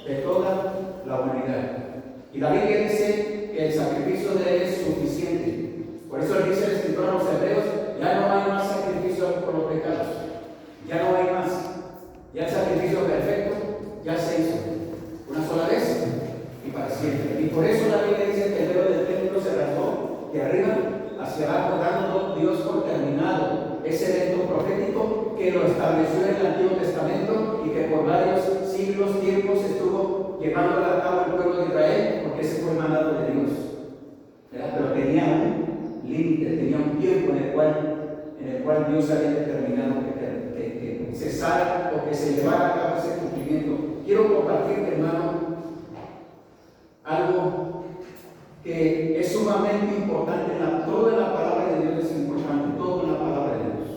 de toda la humanidad. Y la Biblia dice que el sacrificio de Él es suficiente. Por eso dice el escritor a los hebreos, ya no hay más sacrificio por los pecados. Ya no hay más. Ya el sacrificio perfecto ya se hizo. Una sola vez y para siempre. Y por eso la Biblia dice que el velo del templo se rasgó de arriba hacia abajo, dando Dios por terminado ese evento profético que lo estableció en el Antiguo Testamento y que por varios siglos, tiempos estuvo llevando a cabo el pueblo de Israel, porque ese fue el mandato de Dios. ¿Verdad? Pero tenía un límite, tenía un tiempo en el cual Dios había determinado que cesara o que se llevara a cabo ese cumplimiento. Quiero compartirte, hermano, algo que es sumamente importante. Toda la palabra de Dios es importante, toda la palabra de Dios.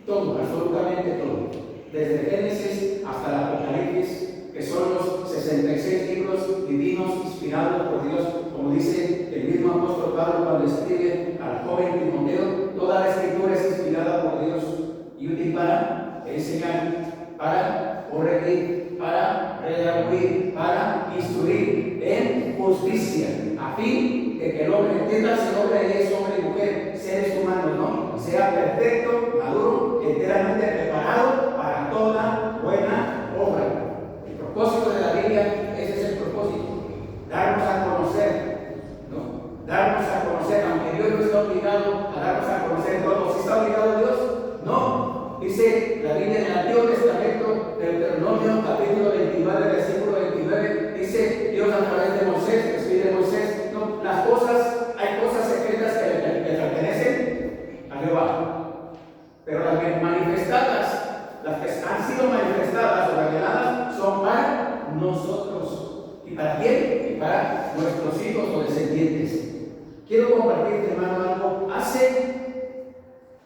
Todo, absolutamente todo. Desde Génesis hasta el Apocalipsis, que son los 66 libros divinos inspirados por Dios, como dice el mismo apóstol Pablo cuando escribe al joven Timoteo, toda la escritura es inspirada por Dios y útil para enseñar, para corregir, para redarguir, para instruir en justicia, a fin de que el hombre, entienda si el hombre es hombre y mujer, seres humanos, ¿no? Sea perfecto, maduro, enteramente preparado para toda buena obra. El propósito de la Biblia, ese es el propósito, darnos a conocer, ¿no? Darnos a conocer, aunque Dios no está obligado a darnos a conocer todo. ¿Sí está obligado Dios? No. Dice la Biblia en el Antiguo Testamento, Deuteronomio capítulo 29, versículo 29, dice Dios a través de Moisés, escribe Moisés, no, hay cosas secretas que pertenecen a Jehová, pero las que manifestadas, las que han sido manifestadas o reveladas son para nosotros. ¿Y para quién? Y para nuestros hijos o descendientes. Quiero compartirte, hermano, algo.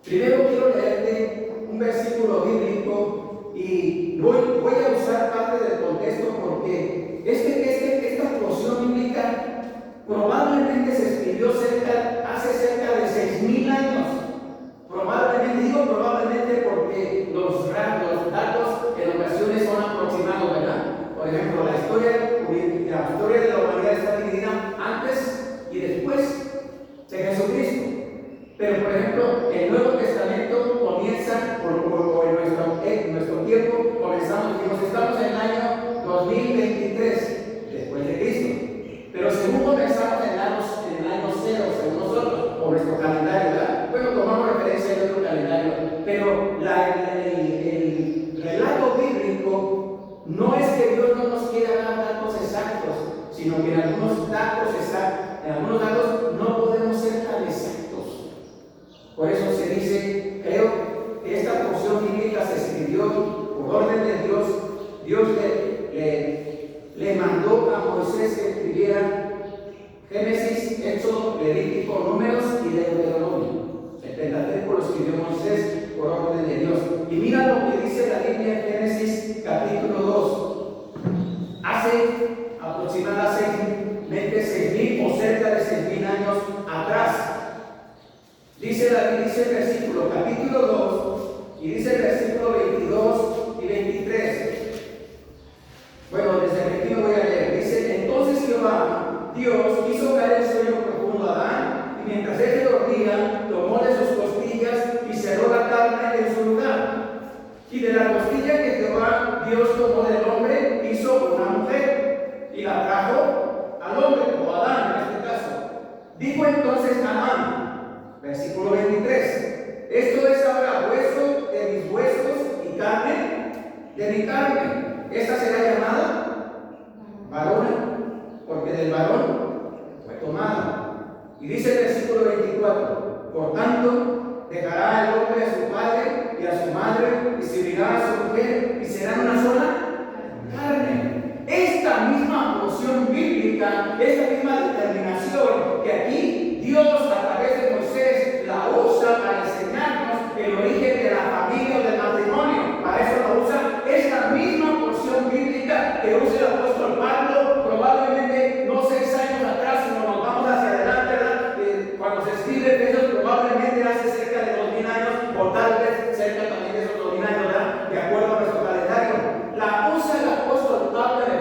Primero quiero leerte un versículo bíblico y voy a usar parte del contexto porque esta porción bíblica probablemente se escribió hace cerca de 6,000 años. Probablemente, digo probablemente porque los datos en ocasiones son aproximados, ¿verdad? Por ejemplo, la historia de la humanidad está dividida antes y después de Jesucristo. Pero, por ejemplo, el Nuevo Testamento comienza, o en nuestro tiempo, estamos en el año 2023, después de Cristo. Pero según comenzamos en el año 0, según nosotros, o nuestro calendario, ¿verdad? Bueno, tomamos referencia de otro calendario, pero el relato bíblico no es que Dios no nos quiera dar datos exactos, sino que en algunos datos no podemos ser tan exactos. Por eso se dice, creo que esta porción bíblica se escribió por orden de Dios. Dios le mandó a Moisés que escribiera Génesis, Éxodo, Levítico, Números y Deuteronomio. El Pentateuco lo escribió Moisés por orden de Dios. Y mira lo que dice la Biblia en Génesis capítulo 2. Hace aproximadamente 6,000 o cerca de 6,000 años atrás. Dice el versículo, capítulo 2, y dice el versículo 22 y 23. Bueno, desde el 21 voy a leer. Dice, entonces Jehová, Dios, hizo caer el sueño profundo a Adán, y mientras él dormía, tomó de sus costillas y cerró la carne en su lugar. Y de la costilla que Jehová, Dios, tomó del hombre, hizo una mujer, y la trajo al hombre, o a Adán en este caso. Dijo entonces Adán, versículo 23, esto es ahora hueso de mis huesos y carne de mi carne. Esta será llamada varona, porque del varón fue tomada. Y dice el versículo 24, por tanto, dejará el hombre a su padre y a su madre, y se unirá a su mujer, y serán una sola carne. Esta misma porción bíblica, esta misma determinación que aquí Dios a través de Moisés la usa para enseñarnos el origen de la familia o del matrimonio. Para eso la usa esta misma porción bíblica que usa el apóstol Pablo, probablemente no 6 años atrás, sino nos vamos hacia adelante, ¿verdad? Cuando se escribe Efesios, probablemente hace cerca de 2,000 años, o tal vez cerca también de esos 2,000 años, ¿verdad? De acuerdo a nuestro calendario. La usa el apóstol Pablo en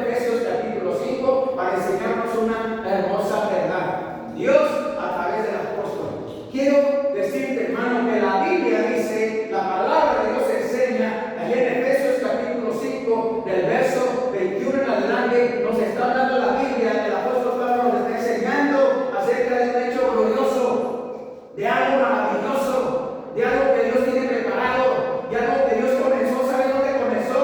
que nos está hablando la Biblia, el apóstol Pablo nos está enseñando acerca de un hecho glorioso, de algo maravilloso, de algo que Dios tiene preparado, de algo que Dios comenzó. ¿Sabe dónde comenzó?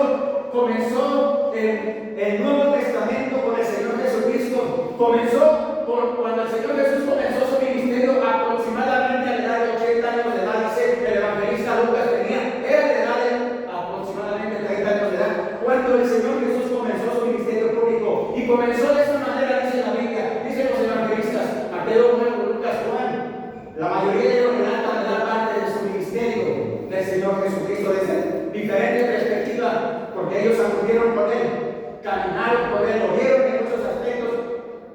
Comenzó en el Nuevo Testamento con el Señor Jesucristo. Comenzó cuando el Señor Jesús comenzó su ministerio aproximadamente a la edad de 80 años de edad, dice el evangelista Lucas, era de edad de aproximadamente 30 años de edad, cuando el Señor Jesús comenzó su ministerio público. Y comenzó de esta manera, dice la Biblia, dicen los evangelistas, Mateo, Marcos, Lucas, Juan. La mayoría de ellos relatan de la parte de su ministerio del Señor Jesucristo desde diferente perspectiva, porque ellos acudieron con Él, caminaron con Él, lo vieron en muchos aspectos,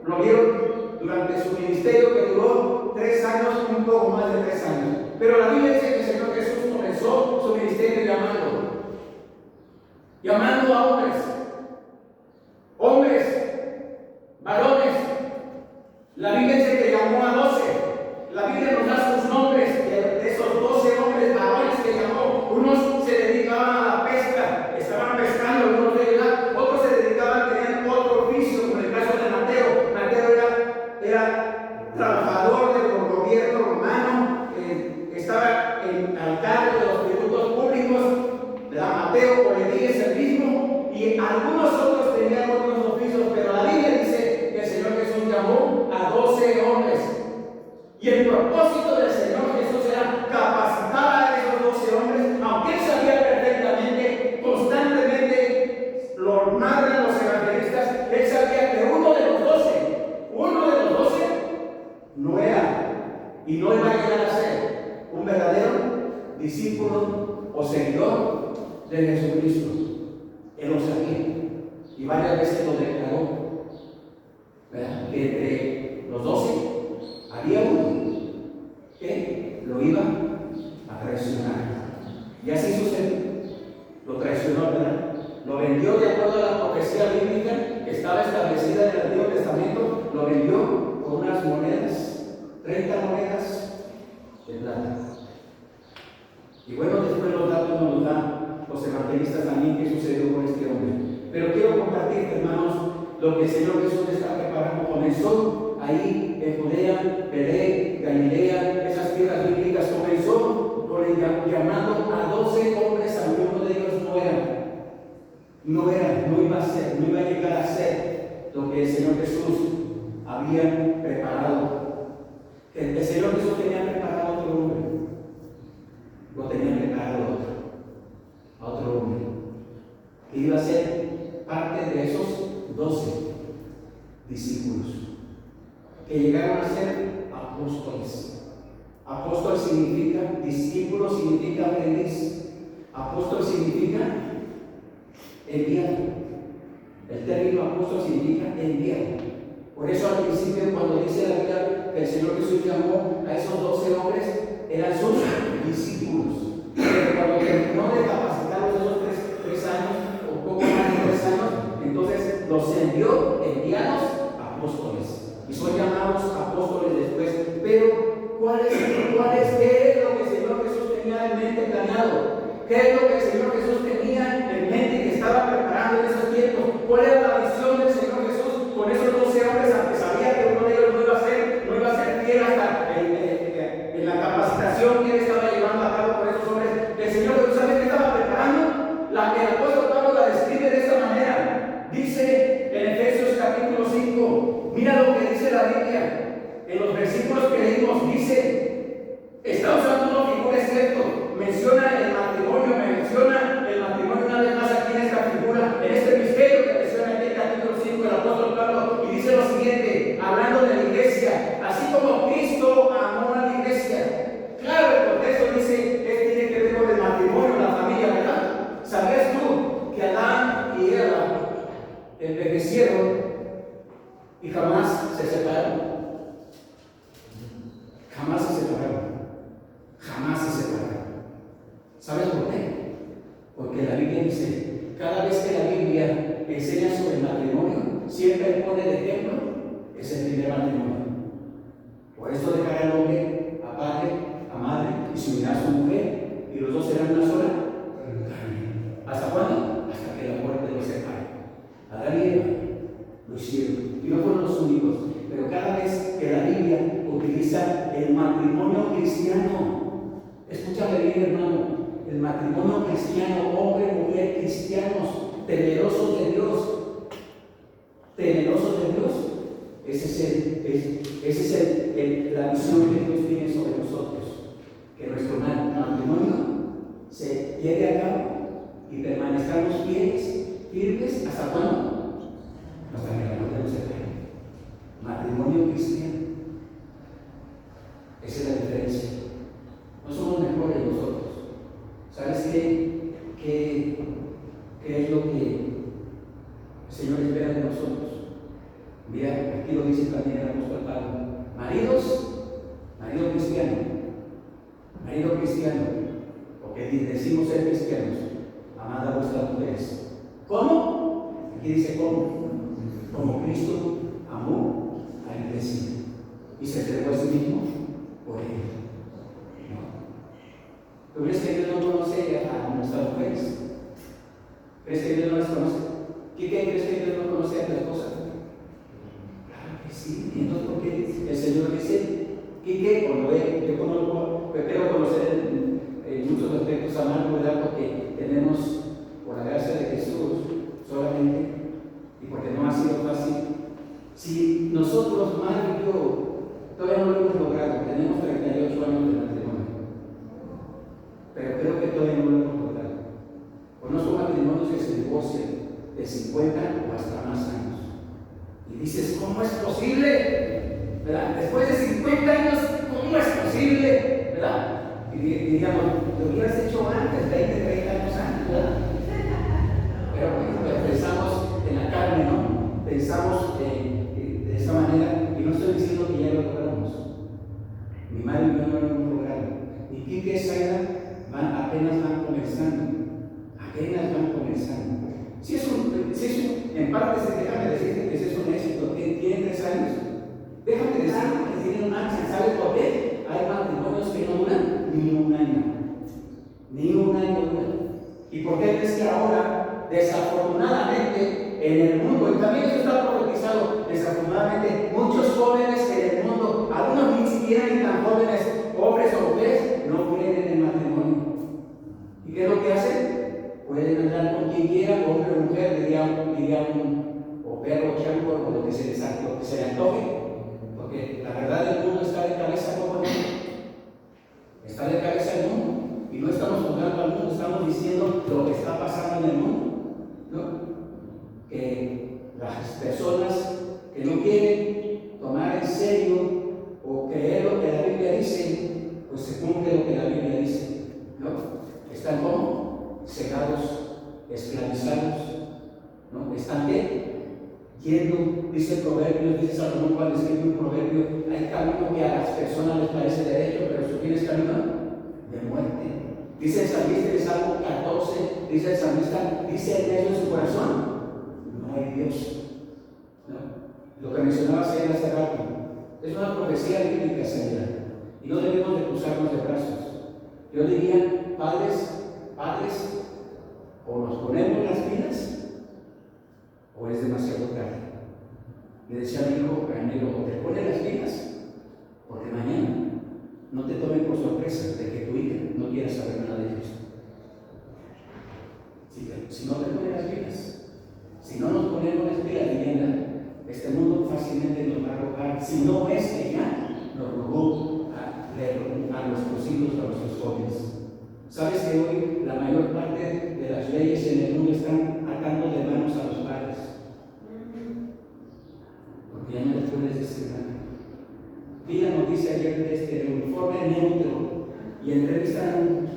lo vieron durante su ministerio que duró 3 años, un poco más de 3 años. Pero la Biblia dice que el Señor Jesús comenzó su ministerio llamando a hombres, varones. La Biblia dice que llamó a 12. La Biblia nos da sus nombres de esos 12 hombres varones que llamó. Unos se dedicaban a la pesca, estaban pescando, algunos de ellos, otros se dedicaban, tenían otro oficio, como en el caso de Mateo. Mateo era trabajador del gobierno romano, estaba al cargo de los tributos públicos. Mateo, por el día es el mismo, y algunos otros tenían otros oficios, pero la Biblia dice que el Señor Jesús llamó a 12 hombres. Y el propósito del Señor Jesús era capacitar a esos 12 hombres, aunque él sabía perfectamente, constantemente, lo narran los evangelistas, él sabía que uno de los 12 no era y no iba a llegar a ser un verdadero discípulo o seguidor de Jesucristo. Él lo sabía y varias veces lo declaró, ¿verdad? Que entre los 12 había uno que lo iba a traicionar. Y así sucedió. Lo traicionó, ¿verdad? Lo vendió de acuerdo a la profecía bíblica que estaba establecida en el Antiguo Testamento. Lo vendió con unas monedas, 30 monedas de plata. Y bueno, después los datos nos dan los evangelistas también qué sucedió con este hombre. Pero quiero compartir, hermanos, lo que el Señor Jesús está preparando. Comenzó ahí en Judea, Belén, Galilea, esas tierras bíblicas. Comenzó con el llamando a 12 hombres, aunque uno de ellos no iba a ser, no iba a llegar a ser lo que el Señor Jesús había preparado. El Señor Jesús tenía preparado a otro hombre, lo tenía preparado a otro hombre, que iba a ser parte de esos 12 discípulos, que llegaron a ser apóstoles. Apóstol significa, discípulo significa aprendiz, apóstol significa enviado. El término apóstol significa enviado. Por eso al principio, cuando dice la Biblia que el Señor Jesús llamó a esos 12 hombres, eran sus discípulos. Pero cuando terminó de capacitarlos esos 3 años, o poco más de 3 años, entonces los envió enviados apóstoles. Y son llamados apóstoles después. Pero, ¿qué es lo que el Señor Jesús tenía en mente planeado? ¿Qué es lo que el Señor Jesús tenía en mente y que estaba preparando en esos tiempos? ¿Cuál era la visión del Señor Jesús con esos 12 hombres, aunque sabía que uno de ellos no iba a ser fiel hasta en la capacitación que él estaba llevando a cabo con esos hombres? El Señor Jesús, ¿sabe qué estaba preparando? El apóstol Pablo la describe de esta manera. Dice en Efesios capítulo 5, mira lo que dice la Biblia. En los versículos que leímos dice, está usando una figura, es cierto, menciona el matrimonio una vez más aquí en esta figura, en este misterio que menciona aquí en el capítulo 5 el apóstol Pablo, y dice lo siguiente, hablando de la iglesia, así como Cristo amó a la iglesia. Claro, el contexto dice, tiene que ver con el matrimonio, la familia, ¿verdad? ¿Sabías tú que Adán y Eva envejecieron y jamás se separaron? Jamás se separaron. ¿Sabes por qué? Porque la Biblia dice, cada vez que la Biblia enseña sobre el matrimonio, siempre pone de ejemplo ese primer matrimonio. Por esto dejará el hombre a padre, a madre, y se unirá a su mujer, y los dos serán una sola carne. ¿Hasta cuándo? Hasta que la muerte los separe. Adán y Eva lo hicieron. Y no fueron los únicos. Pero cada vez que la Biblia utiliza el matrimonio cristiano, escúchame bien, hermano, el matrimonio cristiano, hombre, mujer, cristianos, temerosos de Dios, esa es la visión que Dios tiene sobre nosotros, que nuestro matrimonio se lleve a cabo y permanezcamos firmes, ¿hasta cuándo? Hasta que la muerte nos separe. Matrimonio cristiano, esa es la diferencia. No somos mejores nosotros. ¿Sabes qué es lo que el Señor espera de nosotros? Mira, aquí lo dice también el apóstol Pablo. Marido cristiano, porque decimos ser cristianos, amad a vuestras mujeres. ¿Cómo? Aquí dice cómo. Como Cristo amó a la iglesia y se entregó a sí mismo por ella. ¿Tú crees que Dios no conoce a nuestras mujeres? ¿Crees que Dios no las conoce? ¿Qué crees que Dios no conoce a tu esposa? Claro que sí. ¿Y entonces por qué el Señor dice? ¿Qué? Yo espero conocer en muchos aspectos a Marco, ¿verdad? Porque tenemos, por la gracia de Jesús, solamente, y porque no ha sido fácil. Si nosotros, Marco y yo, todavía no lo hemos logrado, tenemos 38 años de matrimonio, pero creo que todavía no lo hemos logrado. Conozco matrimonios que se divorcian de 50 o hasta más años. Y dices, ¿cómo es posible? ¿Verdad? Después de 50 años, ¿cómo es posible? ¿Verdad? Y diríamos, lo hubieras hecho antes, 20, 30 años antes, ¿verdad? Pero pensamos en la carne, ¿no? Pensamos de esa manera, y no estoy diciendo que ya lo logramos. Mi madre y yo no lo hemos logrado. Ni Kike y Zaida apenas van comenzando. Si es en parte, déjame decirte que ese es un éxito, tiene 3 años. Déjame decirte que tiene un año. ¿Sabes por qué? Hay matrimonios que no duran ni un año. ¿Y por qué crees que ahora, desafortunadamente, en el mundo, y también eso está profetizado, desafortunadamente, muchos jóvenes en el mundo, algunos ni siquiera ni tan jóvenes, hombres o mujeres, no creen en el matrimonio? ¿Y qué es lo que hacen? Pueden andar con quien quiera, hombre o mujer, diría o perro o chango, o lo que se les antoje, porque la verdad del mundo está de cabeza como el mundo. Está de cabeza el mundo, y no estamos juzgando al mundo, estamos diciendo lo que está pasando en el mundo, ¿no? Que las personas que no quieren tomar en serio o creer lo que la Biblia dice, pues se cumple lo que la Biblia dice, ¿no? Están como cegados, esclavizados, ¿no? Están qué? Yendo, dice el proverbio, dice Salomón cuando escribe un proverbio, hay camino que a las personas les parece derecho, pero su fin es camino de muerte. Dice el salmista en Salmo 14, dice el salmista, dice el necio en su corazón, no hay Dios. ¿No? Lo que mencionaba Señor hace rato, es una profecía bíblica, Señor, y no debemos de cruzarnos de brazos. Yo diría, padres, o nos ponemos las pilas, o es demasiado tarde. Le decía a mi hijo, o te pones las pilas, porque mañana no te tomen por sorpresa de que tu hija no quiera saber nada de Cristo. Si no te pones las pilas, si no nos ponemos las pilas, vivienda, este mundo fácilmente nos va a robar, si no es que ya nos robó a nuestros hijos, a nuestros jóvenes. ¿Sabes que hoy la mayor parte de las leyes en el mundo están atando de manos a los padres? Porque ya no les puedes decir nada. Vi la noticia ayer de uniforme neutro y entrevistan a un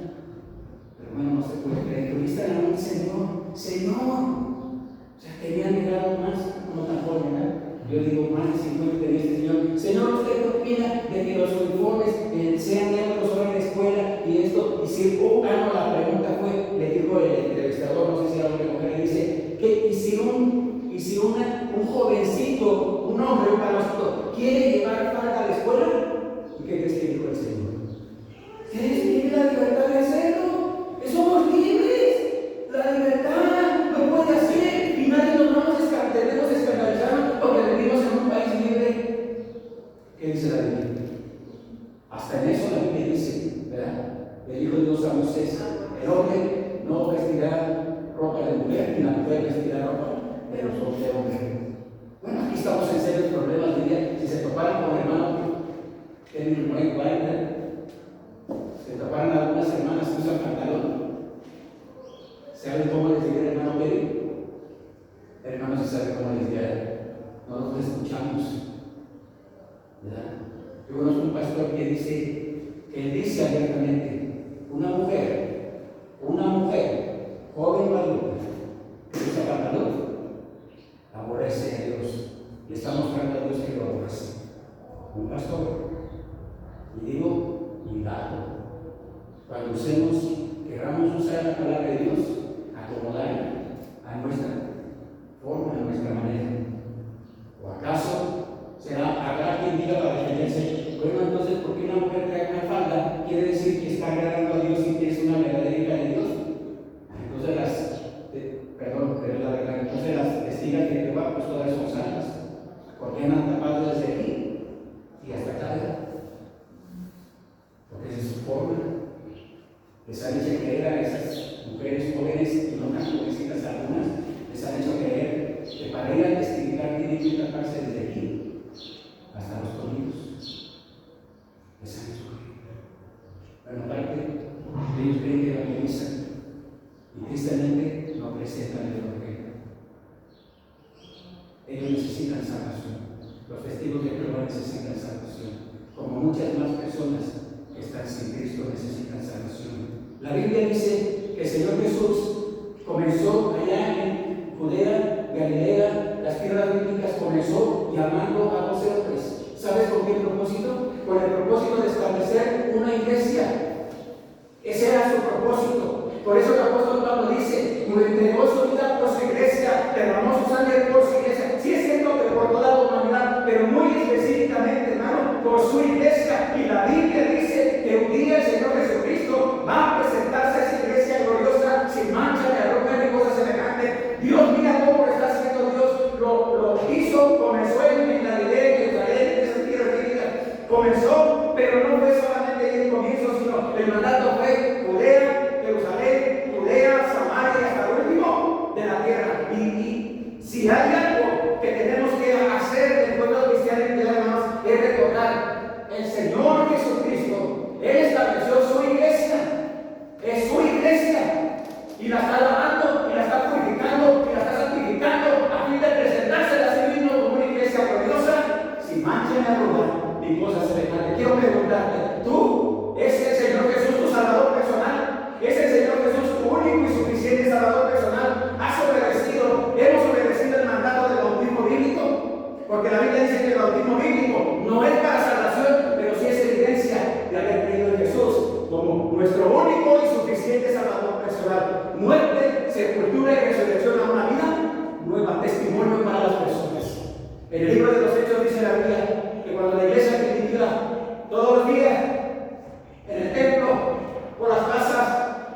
hermano, no se puede creer, entrevistan a un señor, o sea, tenía mirado más, no tan joven, ¿verdad? Yo digo, más de 50 tenía este señor, ¿usted qué opina de que los uniformes sean neutros ahora en la escuela y esto? Y si la pregunta fue, le dijo el entrevistador, no sé si era hombre o mujer, le dice, y si un jovencito, un hombre, un palocito, quiere llevar falda a la escuela, ¿y qué crees que dijo el Señor? ¿Quieres vivir la libertad de hacerlo? ¡Que somos libres! La libertad lo puede hacer y nadie nos debemos escandalizar hermano, se sabe cómo les diría, nosotros escuchamos, ¿verdad? Yo conozco un pastor que dice abiertamente, una mujer, joven madura, que usa pantalón, aborrece a Dios, le está mostrando a Dios que lo aborrece. Un pastor. Y digo, cuidado, cuando queramos usar la palabra de Dios, acomodarla a nuestra forma, a nuestra manera. ¿O acaso habrá quien diga para defenderse, bueno, entonces, ¿por qué una mujer trae una falda? Quiere decir que está agradando a Dios y que es una verdadera hija de Dios. Entonces las testigas de Jehová, pues todas son santas, porque andan tapadas desde aquí y hasta acá, ¿verdad? Porque esa es su forma. Les han hecho creer a esas mujeres jóvenes, y no tan jovencitas algunas, les han hecho creer que para ir a testificar tienen que taparse desde aquí hasta los tobillos. Les han hecho creer. Bueno, aparte, ellos creen que evangelizan y tristemente no presentan el evangelio. Ellos necesitan salvación. Los testigos de Jehová necesitan salvación. Como muchas más personas que están sin Cristo necesitan salvación. La Biblia dice que el Señor Jesús comenzó allá en Judea, Galilea, las tierras bíblicas, comenzó llamando a 12 hombres. ¿Sabes con qué propósito? Con el propósito de establecer una iglesia. Ese era su propósito. Por eso el apóstol Pablo dice, entregó su vida por su iglesia, derramó su sangre por su iglesia. Sí es cierto que por toda la humanidad, pero muy específicamente, hermano, por su iglesia. Y la Biblia dice que un día el Señor Jesucristo va a presentarse a esa iglesia gloriosa, sin mancha de arruga ni cosa semejante. Dios, mira cómo lo está haciendo Dios. Lo hizo, comenzó en Galilea, en Israel, en esas tierras bíblicas. Comenzó, pero no fue solamente el comienzo, sino el mandato fue Judea, Jerusalén, Judea, Samaria y hasta el último de la tierra. Y si hay algo que tenemos que hacer el pueblo cristiano y hermanos, es recordar el Señor Jesucristo. Él estableció su iglesia, es su iglesia, y la está lavando, y la está purificando, y la está santificando a fin de presentarse a sí mismo como una iglesia gloriosa, sin mancha ni arruga ni cosas semejantes. Quiero preguntarte, ¿tú es el Señor Jesús tu Salvador personal? ¿Es el Señor Jesús tu único y suficiente Salvador personal? ¿Hemos obedecido el mandato del bautismo bíblico? Porque la Biblia dice que el bautismo bíblico no es para salvación, pero sí es evidencia de haber creído en Jesús como nuestro único y suficiente Salvador personal. Muerte, sepultura y resurrección a una vida nueva, testimonio para las personas. En el libro de los Hechos dice la Biblia que cuando la iglesia primitiva todos los días en el templo, por las casas,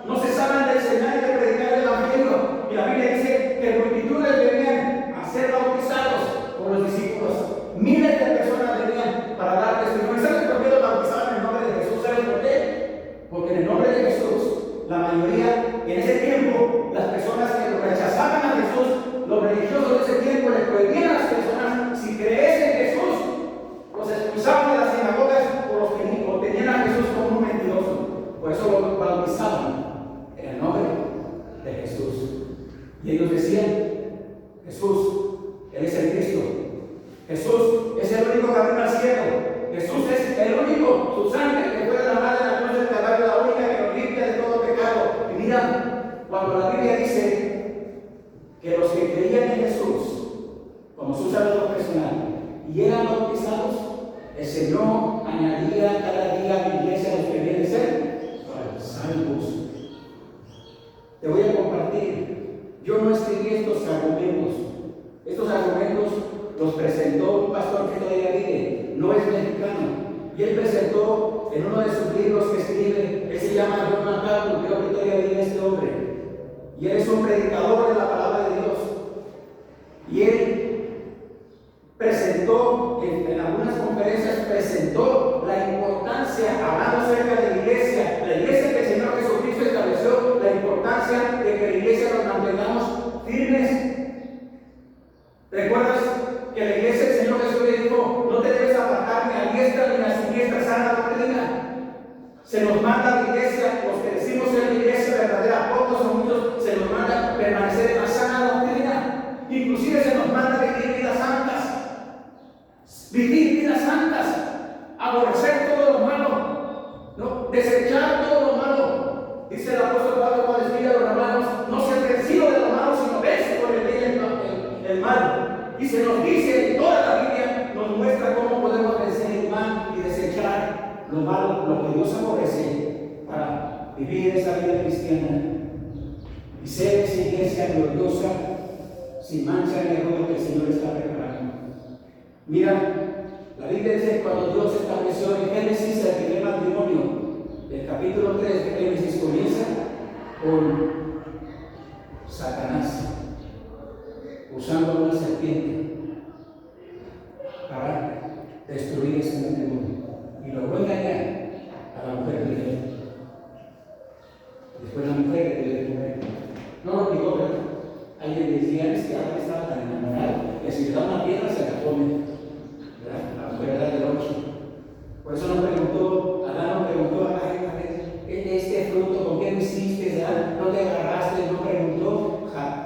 no cesaban de enseñar y de predicar el evangelio. Y la Biblia dice que multitudes venían a ser bautizados por los discípulos. Miles de personas venían para dar testimonio. ¿Sabes por qué los bautizaban en el nombre de Jesús? ¿Sabes por qué? Porque en el nombre de Jesús, la mayoría, en ese tiempo, las personas que rechazaban a Jesús, los religiosos de ese tiempo les prohibían a las personas, si crees en Jesús, los expulsaban de las sinagogas o los tenían a Jesús como un mentiroso. Por eso los bautizaban en el nombre de Jesús. Y ellos decían, Jesús, Él es el Cristo. Jesús es el único camino al cielo. Jesús es el único, su sangre que fue derramada en la cruz del Calvario, la única que nos limpia de todo pecado. Y mira, cuando la Biblia dice que los que creían en Jesús como su Salvador personal y eran bautizados, el Señor añadía cada día a la iglesia los que vienen a ser salvos. Te voy a compartir. Yo no escribí estos argumentos. Estos argumentos los presentó un pastor que todavía vive, no es mexicano. Y él presentó en uno de sus libros que escribe, que se llama John MacArthur, creo que todavía vive este hombre. Y él es un predicador de la palabra de Dios. Y él presentó, en algunas conferencias, presentó la importancia, hablando acerca de la iglesia que el Señor Jesucristo estableció, la importancia de que la iglesia nos mantengamos firmes. ¿Recuerdas que la iglesia del Señor Jesús le dijo, no te debes apartar ni a diestra ni a siniestra, sana doctrina? Se nos manda a la iglesia, los que decimos ser la iglesia verdadera, pocos o muchos, se nos manda permanecer en la sana doctrina. Inclusive Inclusive se nos manda vivir vidas santas. Vivir vidas santas. Aborrecer todo lo malo. ¿No? Desechar todo lo malo. Dice el apóstol Pablo cuando escribe a los hermanos: no sean vencidos de lo malo, sino vencen con el bien el mal. Y se nos dice en toda la Biblia, nos muestra cómo podemos vencer el mal y desechar lo malo, lo que Dios aborrece, para vivir esa vida cristiana y ser esa iglesia gloriosa, sin mancha ni error que el Señor está preparando. Mira, la Biblia dice que cuando Dios estableció en Génesis el primer matrimonio, el capítulo 3 de Génesis comienza con Satanás usando una serpiente para destruir ese matrimonio, y logró engañar a la mujer de él. Después la mujer de él no lo obligó, ¿verdad? Alguien decía: es que ahora estaba tan enamorado que si le da una piedra se la come, ¿verdad? La mujer del 8. Por eso no preguntó, Adán no preguntó: ay, a ver, este fruto, ¿con qué lo hiciste? ¿Verdad? No te agarraste, no preguntó.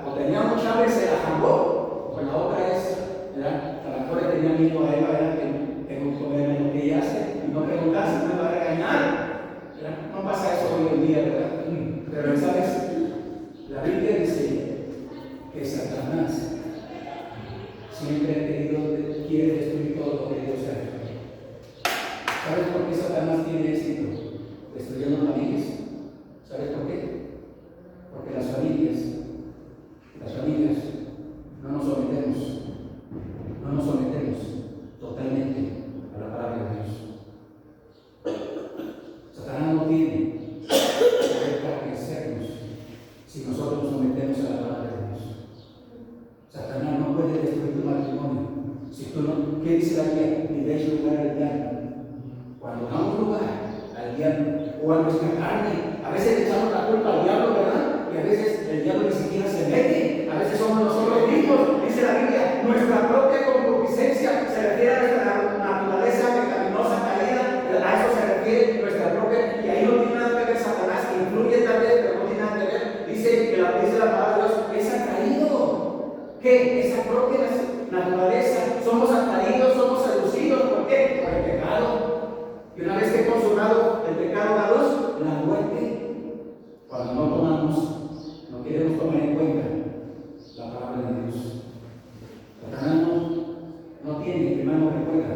O tenía mucha hambre, se la jambó. Pues la otra es, ¿verdad? A la mejor le tenía miedo a Eva, ¿verdad? Que tengo que comer lo que ella hace, y no preguntaste, no me va a regañar, ¿verdad? No pasa eso hoy en día, ¿verdad? Pero, ¿sabes? La Biblia dice que Satanás siempre quiere destruir todo lo que Dios ha hecho. ¿Sabes por qué Satanás tiene éxito destruyendo familias? ¿Sabes por qué? Porque las familias no nos sometemos totalmente a la palabra de Dios. Satanás no tiene poder para vencernos si nosotros nos sometemos a la palabra de Dios. Satanás no puede destruir tu matrimonio si tú no. ¿Qué dice la Biblia? Ni deis lugar al diablo. Cuando damos lugar al diablo o a nuestra carne, a veces le echamos la culpa al diablo, ¿verdad? Y a veces el diablo ni siquiera se mete. A veces somos nosotros mismos. Dice la Biblia: nuestra propia concupiscencia. Se refiere a nuestra naturaleza pecaminosa, caída. A eso se refiere nuestra propia. Y ahí no tiene nada que ver Satanás, que influye tal vez, pero no tiene nada que ver. Dice la palabra de Dios: es atraído. ¿Qué? Esa propia naturaleza. Somos atraídos, somos seducidos. ¿Por qué? Por el pecado. Y una vez que consumado el pecado da luz, la muerte. Cuando no queremos tomar en cuenta la palabra de Dios. Satanás no tiene, hermano, recuerda,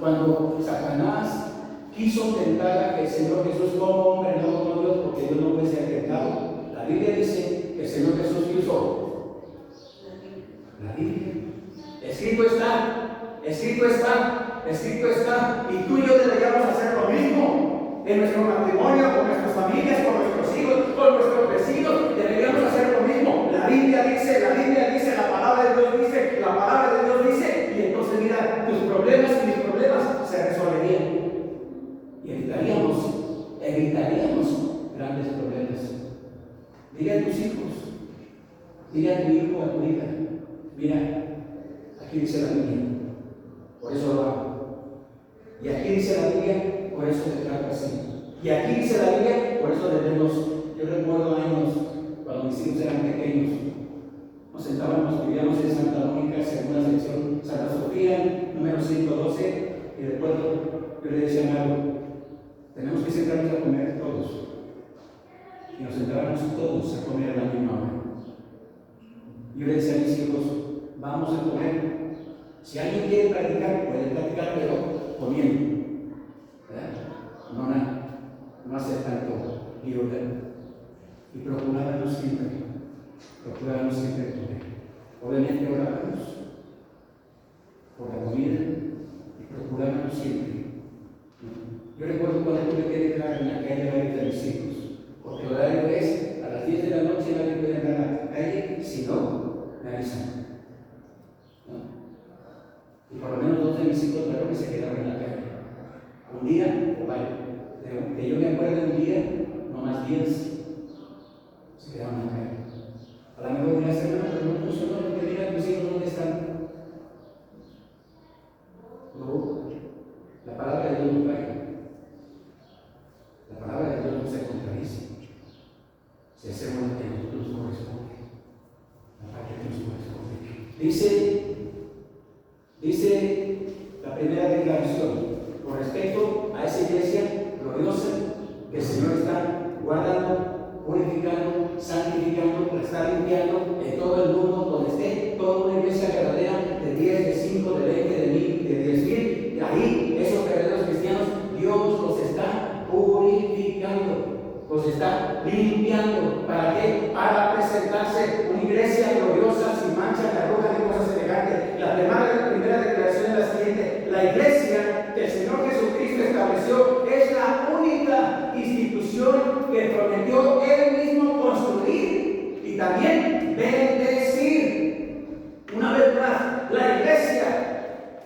cuando Satanás quiso tentar a el Señor Jesús como hombre, no como Dios, porque Dios no puede ser tentado. La Biblia dice que el Señor Jesús hizo la Biblia. Escrito está, y tú y yo deberíamos hacer lo mismo en nuestro matrimonio, con nuestras familias, con nuestros hijos, con nuestros vecinos. Deberíamos hacer lo mismo. La Biblia dice, la palabra de Dios dice, y entonces mira, tus problemas y mis problemas se resolverían y evitaríamos grandes problemas. Dile a tus hijos, dile a tu hijo o a tu hija: mira, aquí dice la Biblia, por eso lo hago. Y aquí dice la Biblia, por eso te trato así. Y aquí dice la Biblia, por eso debemos. Yo recuerdo años cuando mis hijos eran pequeños, nos sentábamos, vivíamos en Santa Mónica, segunda sección, Santa Sofía, número 112, y recuerdo, yo le decía a Mauro: tenemos que sentarnos a comer todos. Y nos sentábamos todos a comer a la misma hora. Yo le decía a mis hijos: vamos a comer. Si alguien quiere practicar, puede practicar, pero comiendo, ¿verdad? No hacer tanto lío. Y procurábamos siempre comer. Obviamente orábamos por la comida y procurábamos siempre. Yo recuerdo cuando tuve que dejar en la calle varios de mis hijos, porque el horario es a las 10 de la noche, nadie puede entrar a la calle, si no, me avisan. Y por lo menos 2 de mis hijos varones se quedaron en la calle. Un día, o varios. Que yo me acuerdo un día, no más días, se quedaron en la calle. A lo mejor dirás: hermano, pero no funcionó, porque mira tus hijos dónde están. No, la palabra de Dios no falla. La palabra de Dios no se contradice. Si hacemos lo que a nosotros nos corresponde, la parte que nos corresponde. Dice la primera declaración con respecto a esa iglesia gloriosa que el Señor está guardando, purificando, santificando, la está limpiando en todo el mundo donde esté, toda una iglesia verdadera de 10, de 5, de 20, de 1000, de 10,000. Y ahí esos verdaderos cristianos, Dios los está purificando, los está limpiando. ¿Para qué? Para presentarse una iglesia gloriosa, sin mancha, ni arruga, ni cosa semejante. La primera declaración es la siguiente: la iglesia que el Señor Jesucristo estableció es la única institución que prometió Él mismo construir y también bendecir. Una vez más, la iglesia,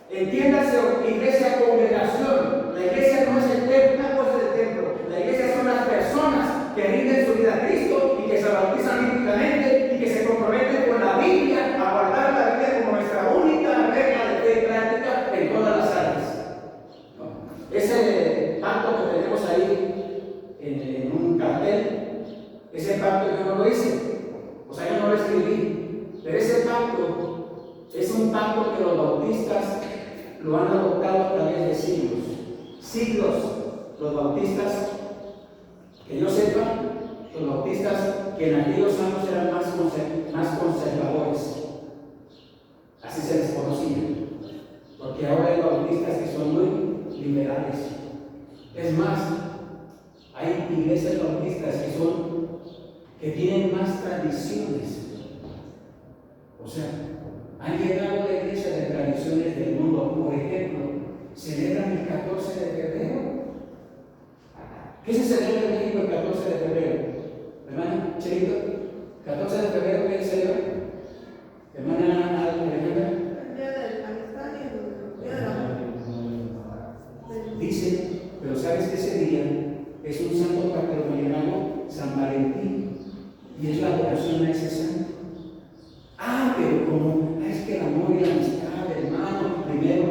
entiéndase, iglesia congregación. La iglesia no es el templo, una cosa es el templo. La iglesia son las personas que rinden su vida a Cristo y que se bautizan bíblicamente y que se comprometen con la Biblia a guardar la Biblia como nuestra única regla de fe y práctica en todas las áreas. Ese pacto que tenemos ahí en un cartel, ese pacto yo no lo hice, o sea, yo no lo escribí, pero ese pacto es un pacto que los bautistas lo han adoptado a través de siglos. Los bautistas, que yo sepa, los bautistas que en aquellos años eran más conservadores, así se les conocía, porque ahora hay bautistas que son muy liberales. Es más, hay iglesias bautistas que tienen más tradiciones. O sea, han llegado a la iglesia de tradiciones del mundo. Por ejemplo, celebran el 14 de febrero. ¿Qué se celebra en México el 14 de febrero? Hermana Cherito, 14 de febrero, ¿qué se celebra? Hermana Alejandra. El día de la amistad y el día de la Dice, pero sabes que ese día es un santo patrimonial, San Valentín, y es la adoración a ese santo. Pero como es que el amor y la amistad, hermano, primero,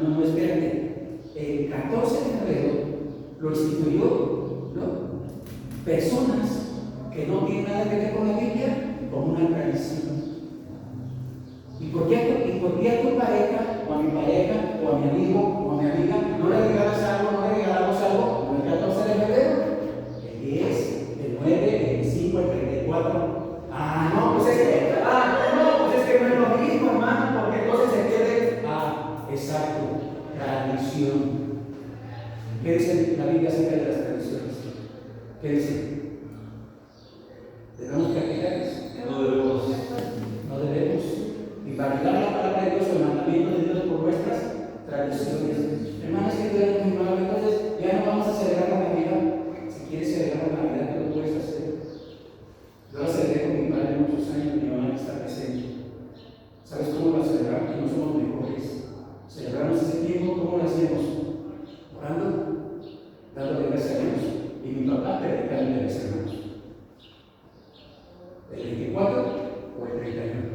no, espérate. El 14 de febrero lo instituyó, ¿no? Personas que no tienen nada que ver con la Biblia, como una tradición. ¿Y por qué a tu pareja, o a mi pareja, o a mi amigo, o a mi amiga, no le regalas algo, no le regalamos algo? ¿No el 14 de febrero? El 10, el 9, el 5, el 34. Pues es que no es lo mismo, hermano, porque entonces se pierde. Exacto, tradición. ¿Qué dice la Biblia acerca de las tradiciones? ¿Qué dice? ¿Debemos practicarlas? No debemos. Y validar la palabra de Dios, el mandamiento de Dios por nuestras tradiciones. Hermanas, que tú eres muy malo, entonces ya no vamos a celebrar la Navidad. Si quieres celebrar la Navidad, ¿qué lo puedes hacer? Yo la celebré con mi padre muchos años, mi mamá está presente. ¿Sabes cómo la celebramos? Que no somos mejores. Celebramos ese tiempo, ¿cómo lo hacemos? Orando, dándole gracias a Dios. Y mi papá predicando a mis hermanos. ¿El 24 o el 31?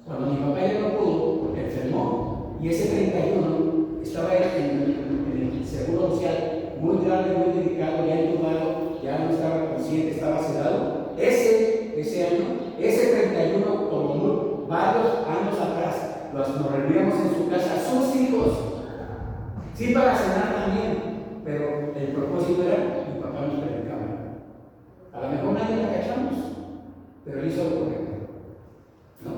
Cuando mi papá ya no pudo, porque enfermó, y ese 31 estaba en el seguro social, muy grande, muy delicado, ya entubado, ya no estaba consciente, estaba sedado. Ese año, ese 31, como varios años atrás, nos reuníamos en su casa, sus hijos, sí, para cenar también, pero el propósito era, mi papá nos predicaba. A lo mejor nadie la cachamos, pero él hizo lo correcto. ¿No?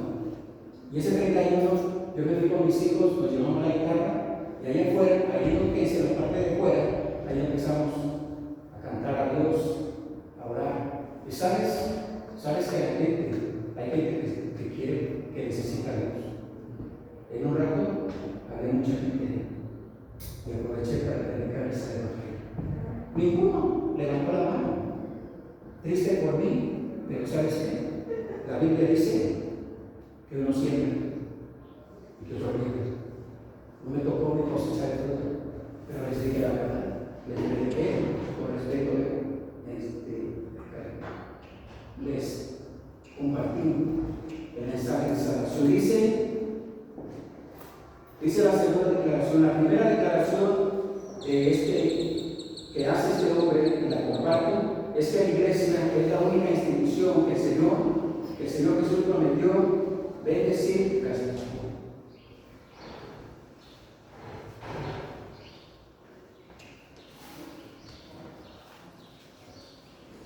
Y ese 31, yo me fui con mis hijos, nos llevamos la guitarra, y allá afuera, ahí en lo que es en la parte de fuera, ahí empezamos a cantar a Dios, a orar. Y sabes que hay gente que quiere, que necesita a Dios. En un rato, había mucha gente y aproveché para predicar ese evangelio. Ninguno levantó la mano, triste por mí, pero ¿sabes qué? La Biblia dice que uno siembra y que otro riega. No me tocó ni cosechar el fruto, pero les dije la verdad, les prediqué con respeto les compartí el mensaje de salvación. Dice la segunda declaración, la primera declaración que hace este hombre, y la comparto, es que la iglesia es la única institución que el Señor Jesús prometió bendecir casa.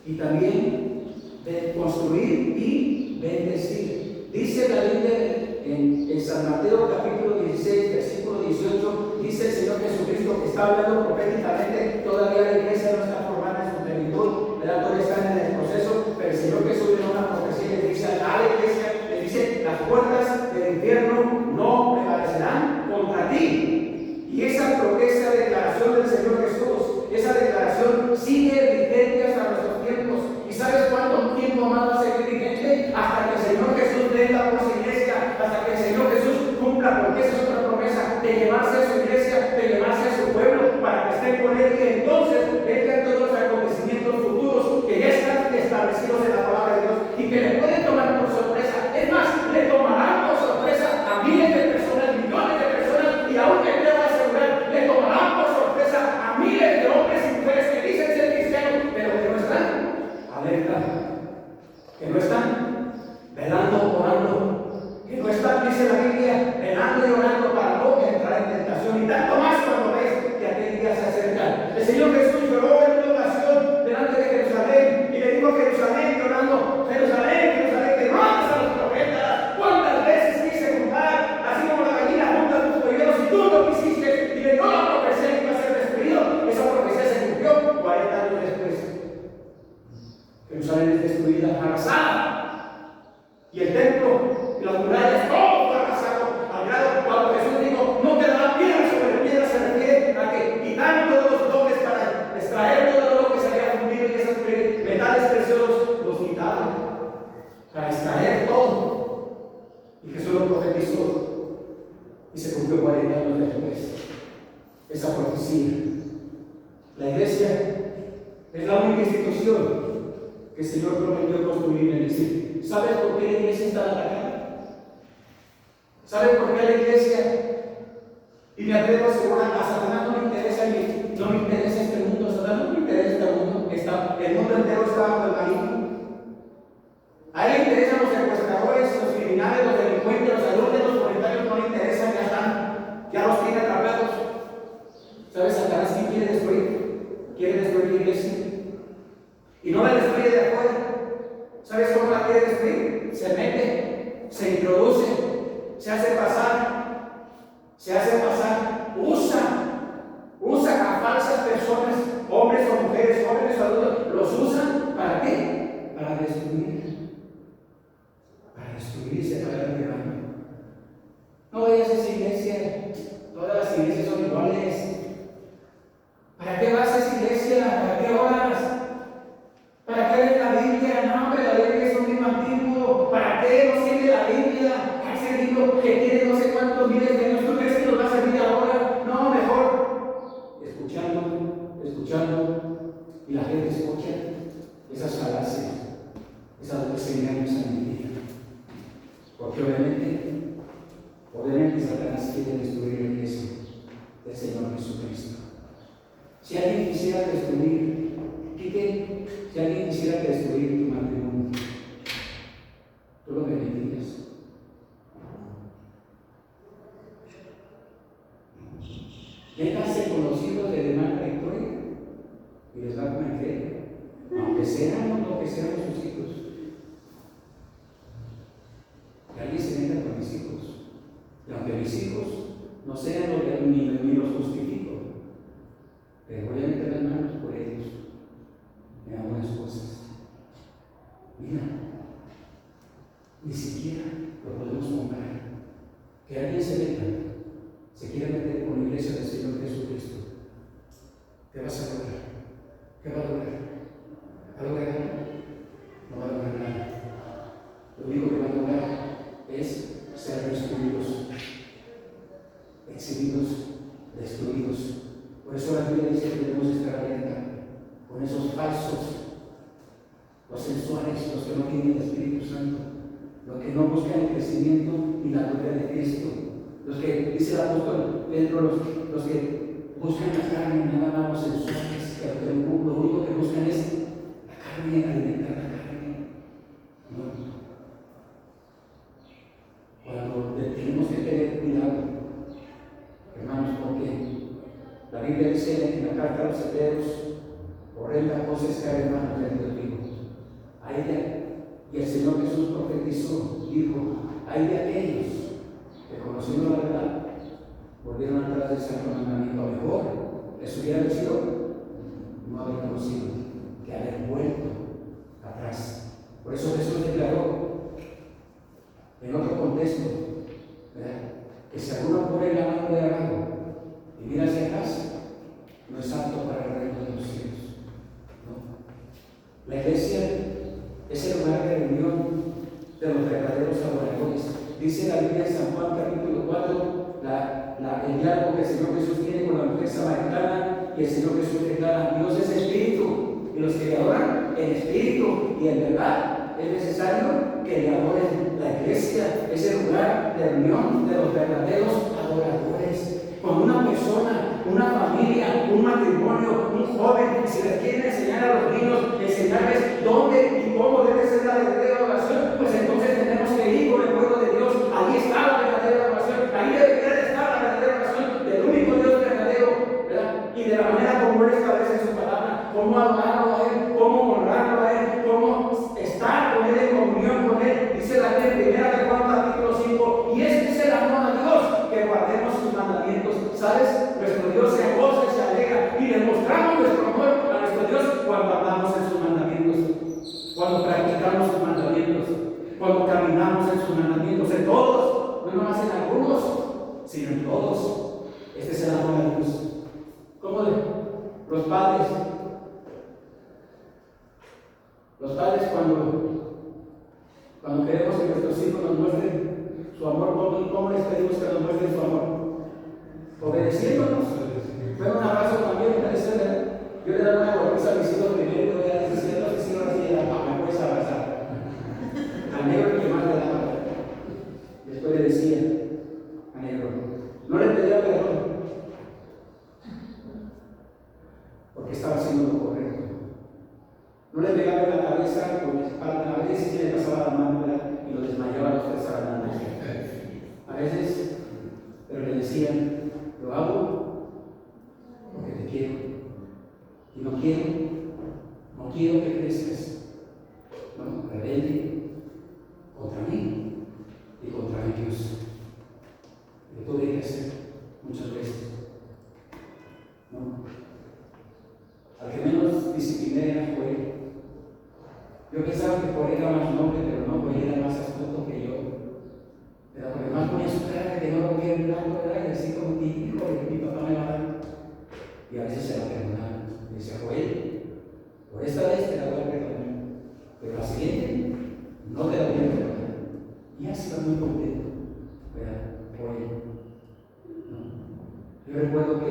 Y también de construir y bendecir. Dice la Biblia en San Mateo capítulo 16, versículo 18, dice el Señor Jesucristo, que está hablando proféticamente, todavía la iglesia no está formada en su plenitud, ¿verdad? Todavía están en el proceso, pero el Señor Jesús en una profecía le dice a la iglesia, le dice, las puertas del infierno no prevalecerán contra ti. Y esa declaración del Señor Jesús, esa declaración sigue vigente hasta nuestros tiempos. ¿Y sabes cuánto tiempo más va a seguir vigente? Hasta que el Señor Jesús venga por su iglesia, hasta que el Señor Jesús cumpla, porque esa es otra promesa, de llevarse a su iglesia, de llevarse a su pueblo, para que estén con él, y entonces vengan todos los acontecimientos futuros que ya están establecidos en la palabra de Dios y que le pueden tomar por sorpresa. Es más, le tomarán por sorpresa a miles de personas, millones de personas, y aún que quiero asegurar, le tomarán por sorpresa a miles de hombres y mujeres que dicen ser cristianos, pero que no están alerta, que no están velando, orando, que no están, dice la Biblia, velando y orando para no entrar en tentación, y tanto más cuando ves que aquel día se acerca. El Señor Jesús lloró en una ocasión delante de Jerusalén y le dijo a Jerusalén llorando, Jerusalén, Jerusalén, que matas a los profetas. ¿Cuántas veces quise juntar, así como la gallina junta tus polluelos, y tú no quisiste? Y le dio la profecía que iba a ser destruido. Esa profecía se cumplió 40 años después. Jerusalén es destruida, arrasada, y el templo y las murallas, todo fue arrasado, al grado cuando Jesús dijo, no quedará piedra sobre piedra, se refiere a que quitaron todos los dobles para extraer todo lo que se había fundido, y esos metales preciosos los quitaron para extraer todo. Y Jesús lo profetizó y se cumplió 40 años después esa profecía. La iglesia es la única institución que el Señor prometió construir en el cielo. ¿Sabes por qué la iglesia está atacada? ¿Sabes por qué la iglesia? Y me atrevo a asegurar, a Satanás no le interesa este mundo, a Satanás no le interesa este mundo, el mundo entero está bajo el maligno. A él le interesan los secuestradores, los criminales, los delincuentes, los adultos, los voluntarios no le interesan, ya los tiene atrapados. ¿Sabes Satanás quién quiere destruir? Quiere destruir la iglesia. Y no la destruye de afuera. ¿Sabes cómo la quiere destruir? Se mete, se introduce, se hace pasar, usa a falsas personas, hombres o mujeres, jóvenes o adultos, los usan ¿para qué? Para destruir y separar el rebaño. No vayas a esa iglesia, todas las iglesias son iguales. ¿Para qué vas a esa iglesia? ¿Para qué oras? ¿Para qué lees la Biblia? No, hombre, la Biblia es un libro antiguo. ¿Para qué nos sirve la Biblia? Ese libro que tiene no sé cuántos miles de años. ¿Tú crees que nos va a servir ahora? No, mejor escuchando, y la gente escucha esas falacias, esos engaños a mentira. Porque obviamente Satanás quiere destruir la iglesia del Señor Jesucristo. Si alguien quisiera destruir, si alguien quisiera destruir tu matrimonio, ¿tú lo permitirías? Véngase con los hijos de demanda Victoria y les va a cometer, aunque sean lo que sean sus hijos. Que alguien se meta con mis hijos, y aunque mis hijos no sean lo que ni los justifico, pero voy a meter las manos por ellos en algunas cosas. Mira, ni siquiera lo podemos comprar. Que alguien se quiera meter con la iglesia del Señor Jesucristo. ¿Qué vas a lograr? ¿Qué va a lograr? ¿Va a lograr algo? No va a lograr nada. Lo único que va a lograr es ser destruidos, exhibidos, destruidos. Por eso la Biblia dice que debemos estar alerta con esos falsos, los sensuales, los que no tienen el Espíritu Santo, los que no buscan el crecimiento y la gloria de Cristo, los que, dice el apóstol Pedro, los que buscan la carne, nada más los sensuales, que lo único que buscan es la carne, alimentar la carne. No. cuando tenemos que tener cuidado, hermanos, porque la Biblia dice en la carta a los Hebreos, horrenda cosa es caer en manos del Dios vivo. Hay de, y el Señor Jesús profetizó, dijo, hay de aquellos que conociendo la verdad, volvieron atrás del santo mandamiento. Mejor les hubiera sido no haber conocido que haber vuelto atrás. Por eso Jesús declaró en otro contexto, ¿verdad?, que si alguno pone la mano de abajo y mira hacia atrás, no es apto para el reino de los cielos, ¿no? La iglesia es el lugar de reunión de los verdaderos adoradores. Dice la Biblia en San Juan capítulo 4, el diálogo que el Señor Jesús tiene con la mujer samaritana, y el Señor Jesús declara: Dios es espíritu, y los que le adoran en espíritu y en verdad, es necesario que le adoren. La iglesia es el lugar de reunión de los verdaderos adoradores. Cuando una persona, una familia, un matrimonio, un joven, si les quieren enseñar a los niños, enseñarles dónde y cómo debe ser la verdadera adoración, pues entonces tenemos que ir con el pueblo de Dios. Ahí está la verdadera adoración, ahí debería de estar la verdadera adoración del único Dios verdadero, ¿verdad? Y de la manera como Él establece en su palabra, cómo adorarlo a Él, cómo honrarlo a Él, cómo estar con Él en comunión con Él. Dice la Biblia en 1 Juan capítulo 5, y este es el amor a Dios, que guardemos sus mandamientos. ¿Sabes? Nuestro Dios se goza y se alegra, y demostramos nuestro amor a nuestro Dios cuando andamos en sus mandamientos, cuando practicamos sus mandamientos, cuando caminamos en sus mandamientos, en todos, no nomás en algunos, sino en todos. Este es el amor a Dios. ¿Cómo los padres cuando queremos que nuestros hijos nos muestren su amor, ¿cómo les pedimos que nos muestren su amor? Obedeciéndonos. Fue un abrazo también, yo le daba una golpiza a mis hijos primero, y voy a decir, si así, me puedes abrazar. Al negro que más le daba. Después le decía a negro, no le pedía perdón, porque estaba haciendo lo correcto. No le pegaba en la cabeza con la espalda, a veces sí le pasaba la mano y lo desmayaba a los 3 años. A veces, pero le decía, lo hago porque te quiero, y no quiero que crezcas, ¿no?, rebelde contra mí y contra mi Dios. Lo tuve que hacer muchas veces, ¿no? Al que menos discipliné era Joel. Yo pensaba que Joel era más noble, pero no, Joel era más astuto que yo. Pero además ponía su cara que no lo quería mirar, ¿verdad? Y así como que, hijo, mi papá me va a dar. Y a veces se la perdonaba. Y decía, Joel, por esta vez te la voy a perdonar, pero la siguiente no te la voy a perdonar. Y así está muy contento, ¿verdad? Joel. ¿No? Yo recuerdo que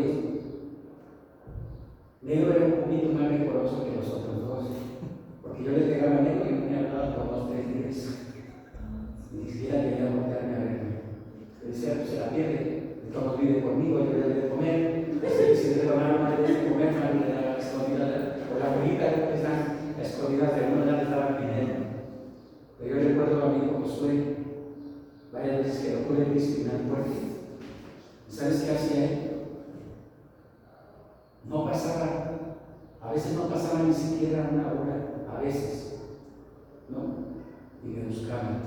Negro era un poquito más rigoroso que los otros dos, porque yo le pegaba a Negro y no me hablaba por 2 o 3 días. Ni siquiera quería voltearme a verme. Le decía, pues se la pierde, todos viven conmigo, yo le doy de comer, si le doy una de comer, no le da escondida, o la abuelita que están escondidas de uno, ya le estaban pidiendo. Pero yo recuerdo a mi hijo Josué, varias veces que lo pude disciplinar fuerte. ¿Sabes qué hacía él? No pasaba, a veces no pasaba ni siquiera una hora, a veces, ¿no? Y me buscaban,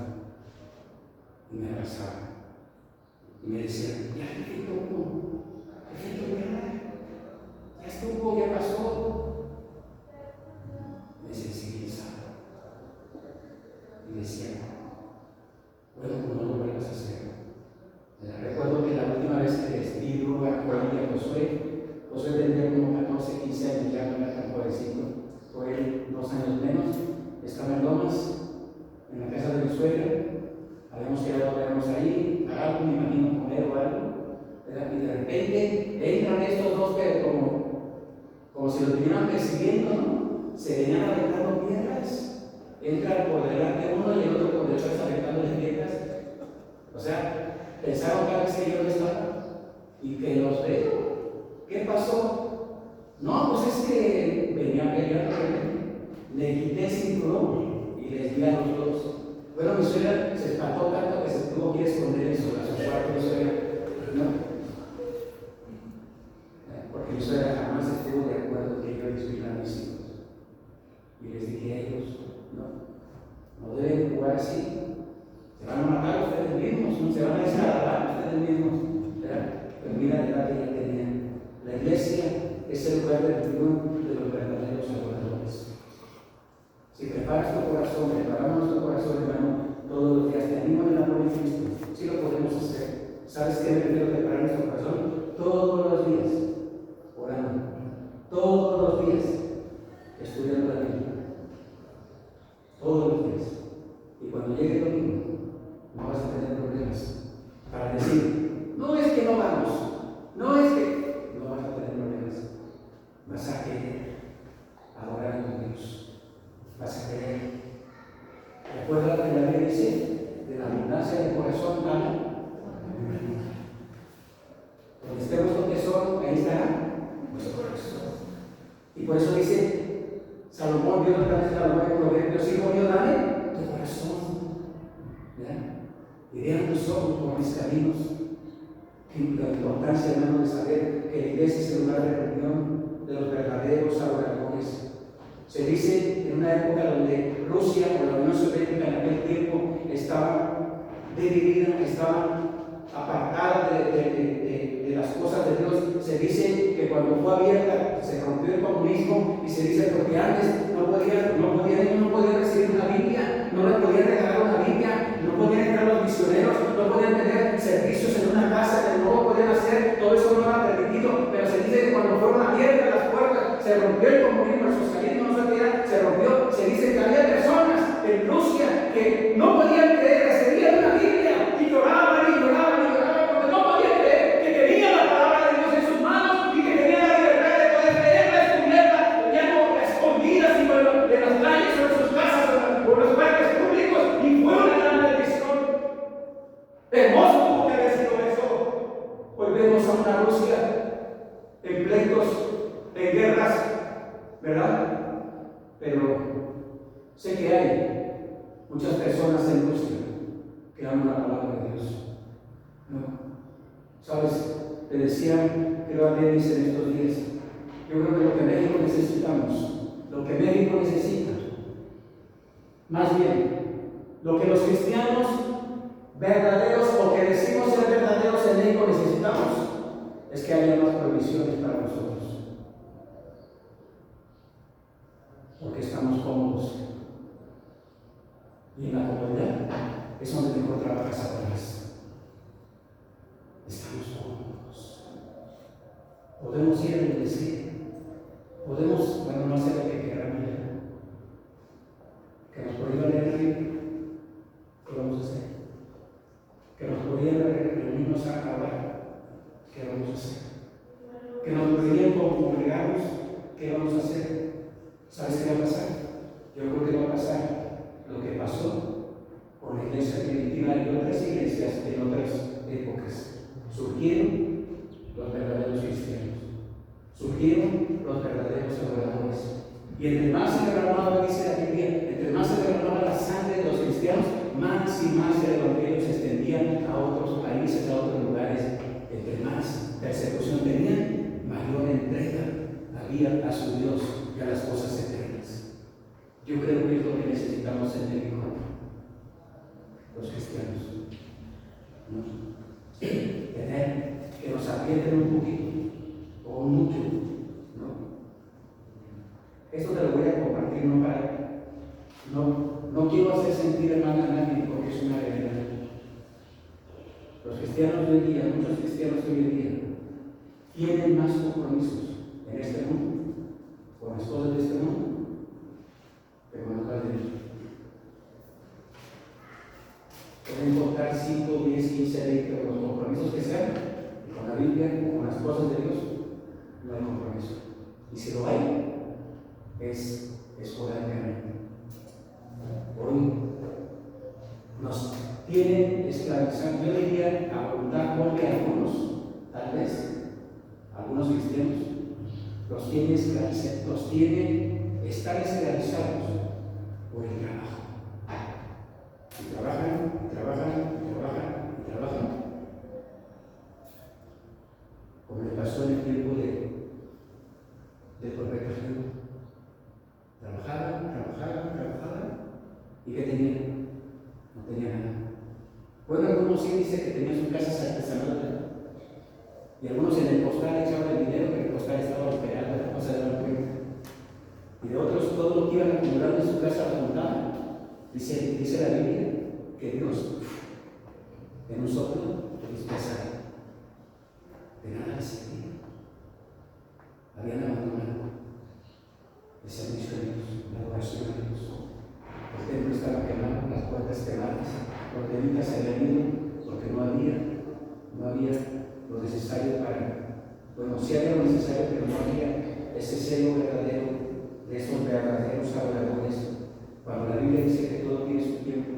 y me abrazaban, y me decían, ya estuvo, ya pasó. Me decía, sí, bien sabe. Y decía, bueno, pues no lo vuelvas a hacer. Recuerdo que la última vez que despidí a Juan y a Josué tendría como 14, 15 años, ya no era tan jovencito. Por él 2 años menos. Estaba en Lomas, en la casa de mi suegra. Habíamos quedado a vernos ahí, a algo, me imagino, comer o algo. Y de repente entran estos dos, pero como si los vinieran persiguiendo, ¿no? Se venían aventando piedras. Entran por delante uno y el otro por detrás aventándoles piedras. O sea, pensaron cada vez que yo no estaba y que los veo. ¿Qué pasó? No, pues es que venía peleando, le quité el cinturón y les di a los dos. Bueno, mi suegra se espantó tanto que se tuvo que ir a esconder en su cuarto, mi suegra, ¿no? Porque mi suegra jamás estuvo de acuerdo que yo desviara a mis hijos. Y les dije a ellos, no deben jugar así. Se van a matar ustedes mismos, ¿no? Se van a descalabrar ustedes mismos, ¿verdad? Pero mira la edad que ya tenían. La iglesia es el lugar de reunión de los verdaderos adoradores. Si preparas tu corazón, preparamos nuestro corazón, hermano, todos los días, te animo en el amor de Cristo. Sí lo podemos hacer. ¿Sabes qué? Prefiero preparar nuestro corazón todos los días, orando, todos los días, estudiando la Biblia, todos los días. Y cuando llegue el domingo, no vas a tener problemas para decir, no es que no vamos, no es que no vas a tener problemas, vas a querer adorar a Dios, vas a querer. Recuerda que la Biblia dice, de la abundancia del corazón habla. Donde esté vuestro tesoro, ahí estará vuestro corazón. Y por eso dice Salomón, Dios otra vez Salomón en Proverbios, hijo mío, dame tu corazón. Y vean tus ojos por mis caminos. La importancia, hermano, de saber que la iglesia es el lugar de reunión de los verdaderos adoradores. Se dice en una época donde Rusia o la Unión Soviética en aquel tiempo estaba dividida, estaba apartada de las cosas de Dios. Se dice que cuando fue abierta se rompió el comunismo, y se dice porque antes no podían recibir una Biblia, no le podían regalar una Biblia, no podían entrar los misioneros, no podían tener servicios en una casa, que no lo podían hacer, todo eso no era permitido. Pero se dice que cuando fueron abiertas las puertas, se rompió el comunismo, el socialismo, no se rompió. Se dice que había personas en Rusia que no podían creer, recibían una Biblia y lloraban y lloraban y lloraban porque no podían creer que tenían la palabra de Dios en sus manos y que tenían la libertad de poder leerla, estudiarla, tenían escondidas y de las calles o en sus casas o en los parques públicos, y fue una gran bendición. Hermoso tuvo que haber sido eso. Hoy vemos a una Rusia en pleitos, en guerras, ¿verdad? Pero sé que hay muchas personas en Rusia que aman la palabra de Dios. ¿No? ¿Sabes? Te decía, creo a dice en estos días, yo creo que lo que México necesitamos, lo que México necesita, más bien, lo que los cristianos verdaderos o que decimos ser verdaderos en México necesitamos, es que haya más provisiones para nosotros. Porque estamos cómodos. Y en la comodidad es donde mejor trabaja Satanás. Estamos cómodos. Podemos ir a bendecir. Podemos, bueno, no hacer lo que queramos ya. Que nos prohíban leer la Biblia. ¿Qué vamos a hacer? Que nos prohíban reunirnos a acabar. ¿Qué vamos a hacer? Que nos prohíban congregarnos. ¿Qué vamos a hacer? ¿Sabes qué va a pasar? Yo creo que va a pasar lo que pasó con la iglesia primitiva y otras iglesias en otras épocas. Surgieron los verdaderos cristianos, surgieron los verdaderos adoradores. Y entre más se derramaba, dice la Biblia, entre más se derramaba la sangre de los cristianos, más y más el evangelio se extendía a otros países, a otros lugares. Entre más persecución tenían, mayor entrega había a su Dios y a las cosas eternas. Yo creo que es lo que necesitamos en México, los cristianos, ¿no? Tener que nos aprieten un poquito o mucho, ¿no? Esto te lo voy a compartir, no quiero hacer sentir mal a nadie, porque es una realidad. Los cristianos de hoy día, muchos cristianos de hoy en día, tienen más compromisos en este mundo, con las cosas de este mundo, que con las cosas de Dios. Pueden contar 5, 10, 15, 20, los compromisos que sean, y con la Biblia, con las cosas de Dios, no hay compromiso. Y si lo hay, es esporádicamente. Hoy nos tienen esclavizados, yo diría a voluntad propia, algunos, tal vez, algunos cristianos, los tienen esclavizados, están esclavizados por el trabajo. trabajan, trabajan, trabajan, trabajan. Como le pasó en el tiempo del profeta Job. Trabajaban, ¿y qué tenían? No tenían nada. Bueno, algunos sí dicen que tenían sus casas artesanales, y algunos en el costal echaban el dinero, pero el costal estaba esperando la cosa de la cuenta. Y de otros, todo lo que iban acumulando en su casa lo juntaban. Dice la Biblia que Dios, en un soplo, les pasaba. De nada les servía. Habían abandonado el servicio de Dios, la adoración a Dios. El templo estaba quemado, las puertas quemadas, los levitas se habían ido porque no había lo necesario para. Bueno, sí había lo necesario, pero no había ese sello verdadero de esos verdaderos adoradores. Cuando la Biblia dice que todo tiene su tiempo,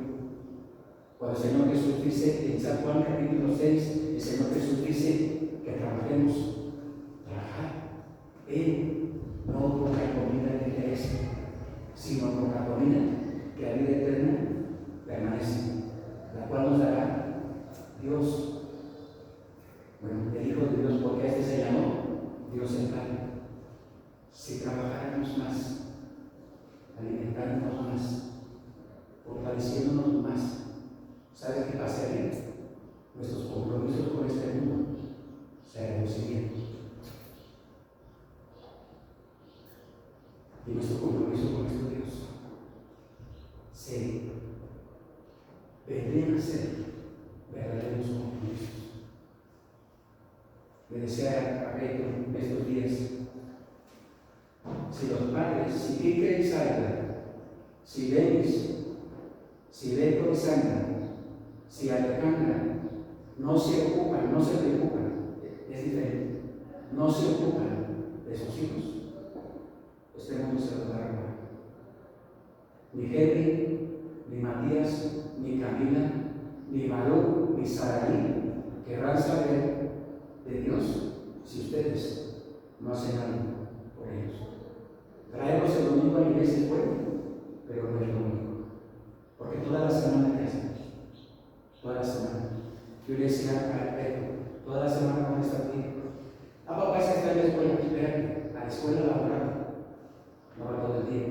cuando el Señor Jesús dice en San Juan capítulo 6, el Señor Jesús dice que trabajemos, trabajar. Él no con la comida de la iglesia, sino con la comida que la vida eterna permanece, la cual nos dará Dios. Bueno, el Hijo de Dios, porque a este se llamó Dios el Padre. Si trabajáramos más, alimentándonos más, fortaleciéndonos más, ¿sabes qué pasaría? Nuestros compromisos con este mundo se reducirían. Y nuestro compromiso con nuestro Dios vendrían a ser verdaderos compromisos. Le decía a Pedro estos días, si los padres, si Kike y Salga, si Denis, si Beto y Sandra, si Alejandra no se ocupan, no se preocupan, es diferente, no se ocupan de sus hijos, este mundo se los va a robar. Ni Henry, ni Matías, ni Camila, ni Maru, ni Saraí querrán saber de Dios si ustedes no hacen algo por ellos. Traemos el domingo a la iglesia es bueno, pero no es lo único, porque toda la semana ¿qué hacemos? Toda la semana. Yo le decía a Pedro, toda la semana ¿dónde está tu hijo? Papá, es que está en la escuela. Espérate, a la escuela laboral. No va todo el día.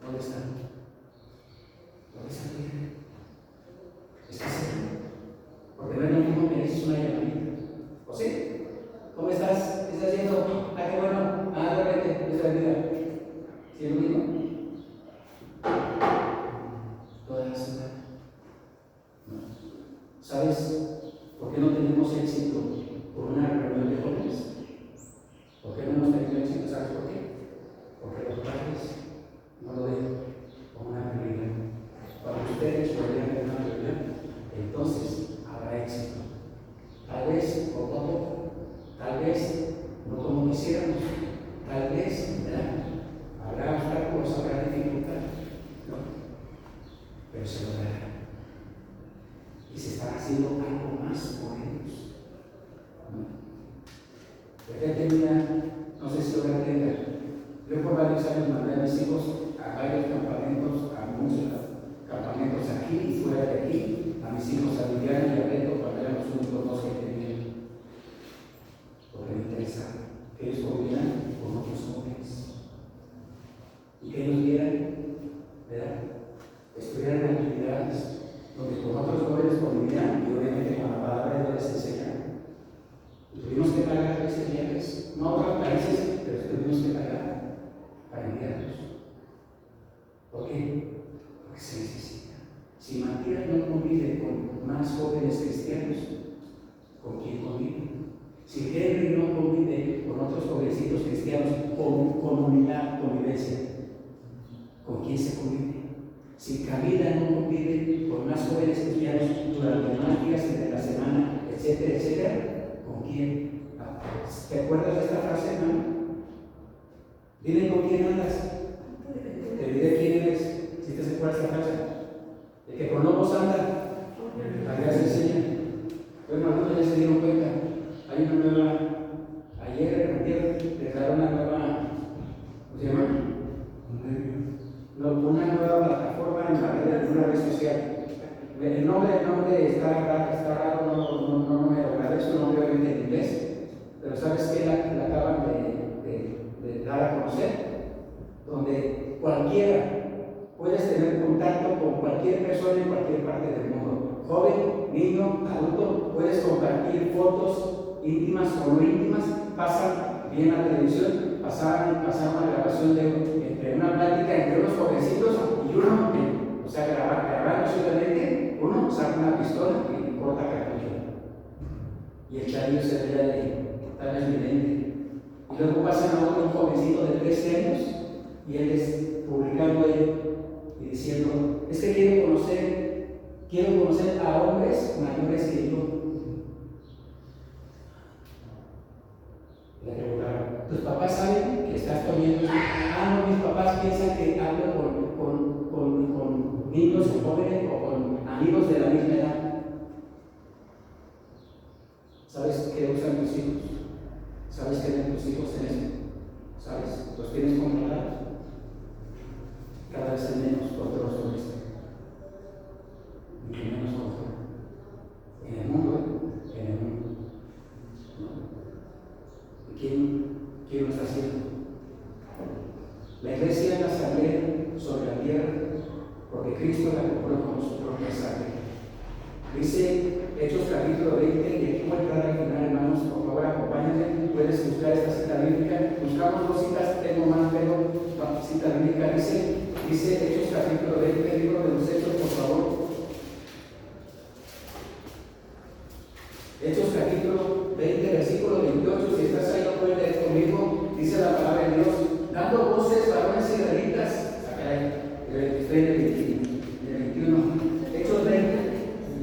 ¿Dónde está? ¿Dónde está tu hijo? ¿Estás aquí? Porque no es lo mismo que necesitas una llamadita. ¿O sí? ¿Cómo estás? ¿Qué estás haciendo? Ah, qué bueno. Ah, duérmete. Dios te bendiga. ¿Sí es lo mismo? Toda la semana. No. ¿Sabes por qué no tenemos éxito por una reunión de jóvenes? ¿Por qué no hemos tenido éxito? ¿Sabes por qué? Porque los padres no lo ven como una prioridad. Cuando ustedes lo vean como una prioridad, entonces habrá éxito. Tal vez poco a poco, tal vez no como quisiéramos, tal vez, ¿verdad? Habrá obstáculos, habrá dificultades, ¿no? Pero se logrará. Y se está haciendo algo más por ellos, ¿no? No sé si lo tenga. Yo por varios años mandé a mis hijos a varios campamentos, a muchos campamentos aquí y fuera de aquí, a mis hijos a Viviana y a Beto, cuando eran los únicos dos que tenían. Porque me interesaba que ellos convivieran con otros jóvenes y que ellos vieran, ¿verdad? Estudiaran actividades donde con otros jóvenes convivían y obviamente con la palabra de Dios les enseñaban. Y tuvimos que pagar a veces viajes, no a otros países, pero tuvimos que pagar para enviarlos. ¿Por qué? Porque se necesita. Si Matías no convive con más jóvenes cristianos, ¿con quién convive? Si Henry no convive con otros jovencitos cristianos, con comunidad, convivencia, ¿con quién se convive? Si Camila no convive con más jóvenes cristianos durante más días de la semana, etcétera, etcétera, ¿con quién? ¿Te acuerdas de esta frase, hermano? Dime con quién andas. Te diré quién eres, si te acuerdas de esta frase. El que con lobos anda, la se enseña. Bueno, algunos ya se dieron cuenta. Hay una nueva, ayer declararon una nueva, ¿cómo se llama? Una nueva plataforma en una red social. conocer, donde cualquiera puedes tener contacto con cualquier persona en cualquier parte del mundo. Joven, niño, adulto, puedes compartir fotos íntimas o no íntimas. Pasan bien la televisión, pasaron una grabación entre una plática entre unos jovencitos y uno, o sea, grabando solamente, uno saca una pistola y corta cartucho. Y el chavillo se veía de tal vez vidente. Y luego pasan a otro, un jovencito de 13 años, y él es publicando ello y diciendo: es que quiero conocer a hombres mayores que yo. Le preguntaron: ¿tus papás saben que estás comiendo? Ah, no, mis papás piensan que hablo con niños o jóvenes o con amigos de la misma edad. ¿Sabes qué usan tus hijos? ¿Sabes qué ven tus hijos en eso? ¿Sabes? ¿Los tienes controlados? Cada vez hay menos control sobre esto. Mucho menos control. En el mundo, ¿no? ¿Y quién lo está haciendo? La iglesia es la sangre sobre la tierra, porque Cristo la compró con su propia sangre. Dice Hechos capítulo 20, y aquí voy a entrar al final, hermanos, por favor acompáñenme, puedes buscar esta cita bíblica. Buscamos dos citas, tengo más, pero cita bíblica. Dice Hechos capítulo 20, libro de los Hechos, por favor. Hechos capítulo 20, versículo 28, si estás ahí lo puedes leer conmigo. Dice la palabra de Dios: dando voces varones israelitas. Acá hay el 21. Hechos 20,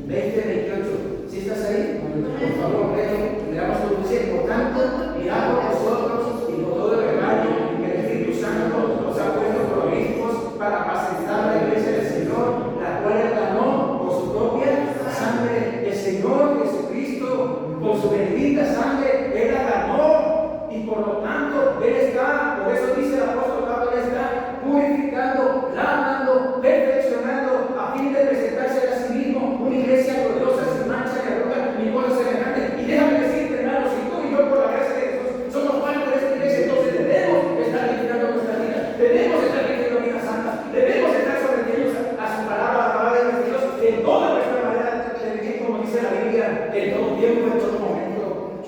28. Si estás ahí, por favor, leamos lo que dice: por tanto, mirad por vosotros y por todo el rebaño, que el Espíritu Santo los ha puesto por obispos para apacentar la iglesia del Señor, la cual él ganó por su propia sangre. El Señor Jesucristo, con su bendita sangre, él la ganó, y por lo tanto, él está, por eso dice el apóstol Pablo, él está purificando, lavando, perfeccionando, a fin de presentarse a sí mismo una iglesia gloriosa, sin mancha ni arruga ni cosa semejante. Y déjame decirte, hermanos, si tú y yo, por la gracia de Jesús, somos parte de esta iglesia, entonces debemos estar edificando nuestra vida, debemos estar viviendo vida santa, debemos estar sometidos a su palabra, a la palabra de Dios, en toda nuestra manera de vivir, como dice la Biblia, en todo tiempo, en todo momento,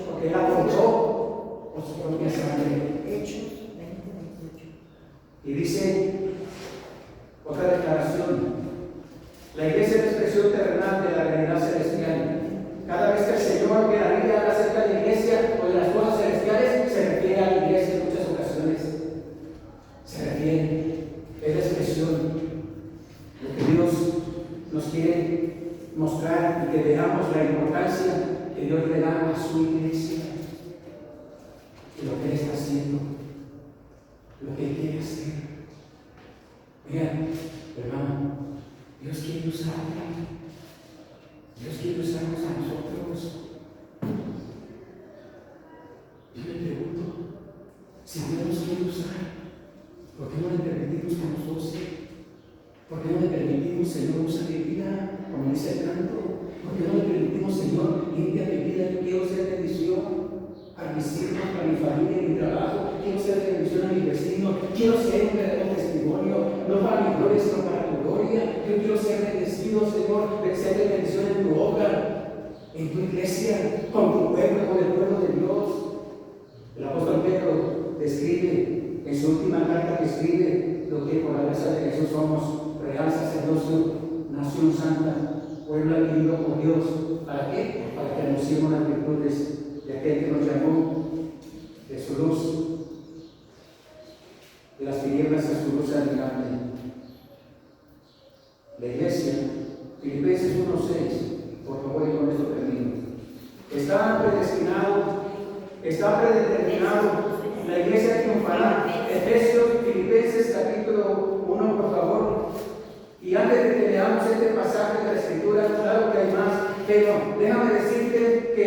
porque él la compró por su propia sangre. Hechos 20:28. Y dice otra declaración: la iglesia es la expresión terrenal de la realidad celestial. Cada vez que el Señor, que la Biblia habla acerca de la iglesia o de las cosas celestiales, se refiere a la iglesia en muchas ocasiones. Se refiere, es la expresión, lo que Dios nos quiere mostrar, y que veamos la importancia que Dios le da a su iglesia y lo que Él está haciendo, lo que Él quiere hacer. Mira, hermano, Dios quiere usarnos. Dios quiere usarnos a nosotros. Yo me pregunto, si Dios nos quiere usar, ¿por qué no le permitimos que nos use? ¿Por qué no le permitimos, Señor, usa mi vida, como dice el canto? ¿Por qué no le permitimos, Señor, limpia mi vida? Yo quiero ser bendición a mis hijos, para mi familia, mi trabajo. Quiero ser bendición a mi vecino. Quiero ser un verdadero testimonio, no para mi gloria, sino para tu gloria. Yo quiero ser bendecido, Señor, de ser de bendición en tu obra, en tu iglesia, con tu pueblo, con el pueblo de Dios. El apóstol Pedro describe en su última carta que escribe lo que por la gracia de Jesús somos: real sacerdocio, nación santa, pueblo adquirido por Dios. ¿Para qué? Para que anunciemos las virtudes de aquel que nos llamó de su luz, de las tinieblas a su luz admirable. La iglesia, Filipenses 1:6, por favor, y con esto termino. Está predeterminado, la iglesia triunfará. Efesios, Filipenses capítulo 1, por favor. Y antes de que leamos este pasaje de la Escritura, claro que hay más, pero déjame decirte que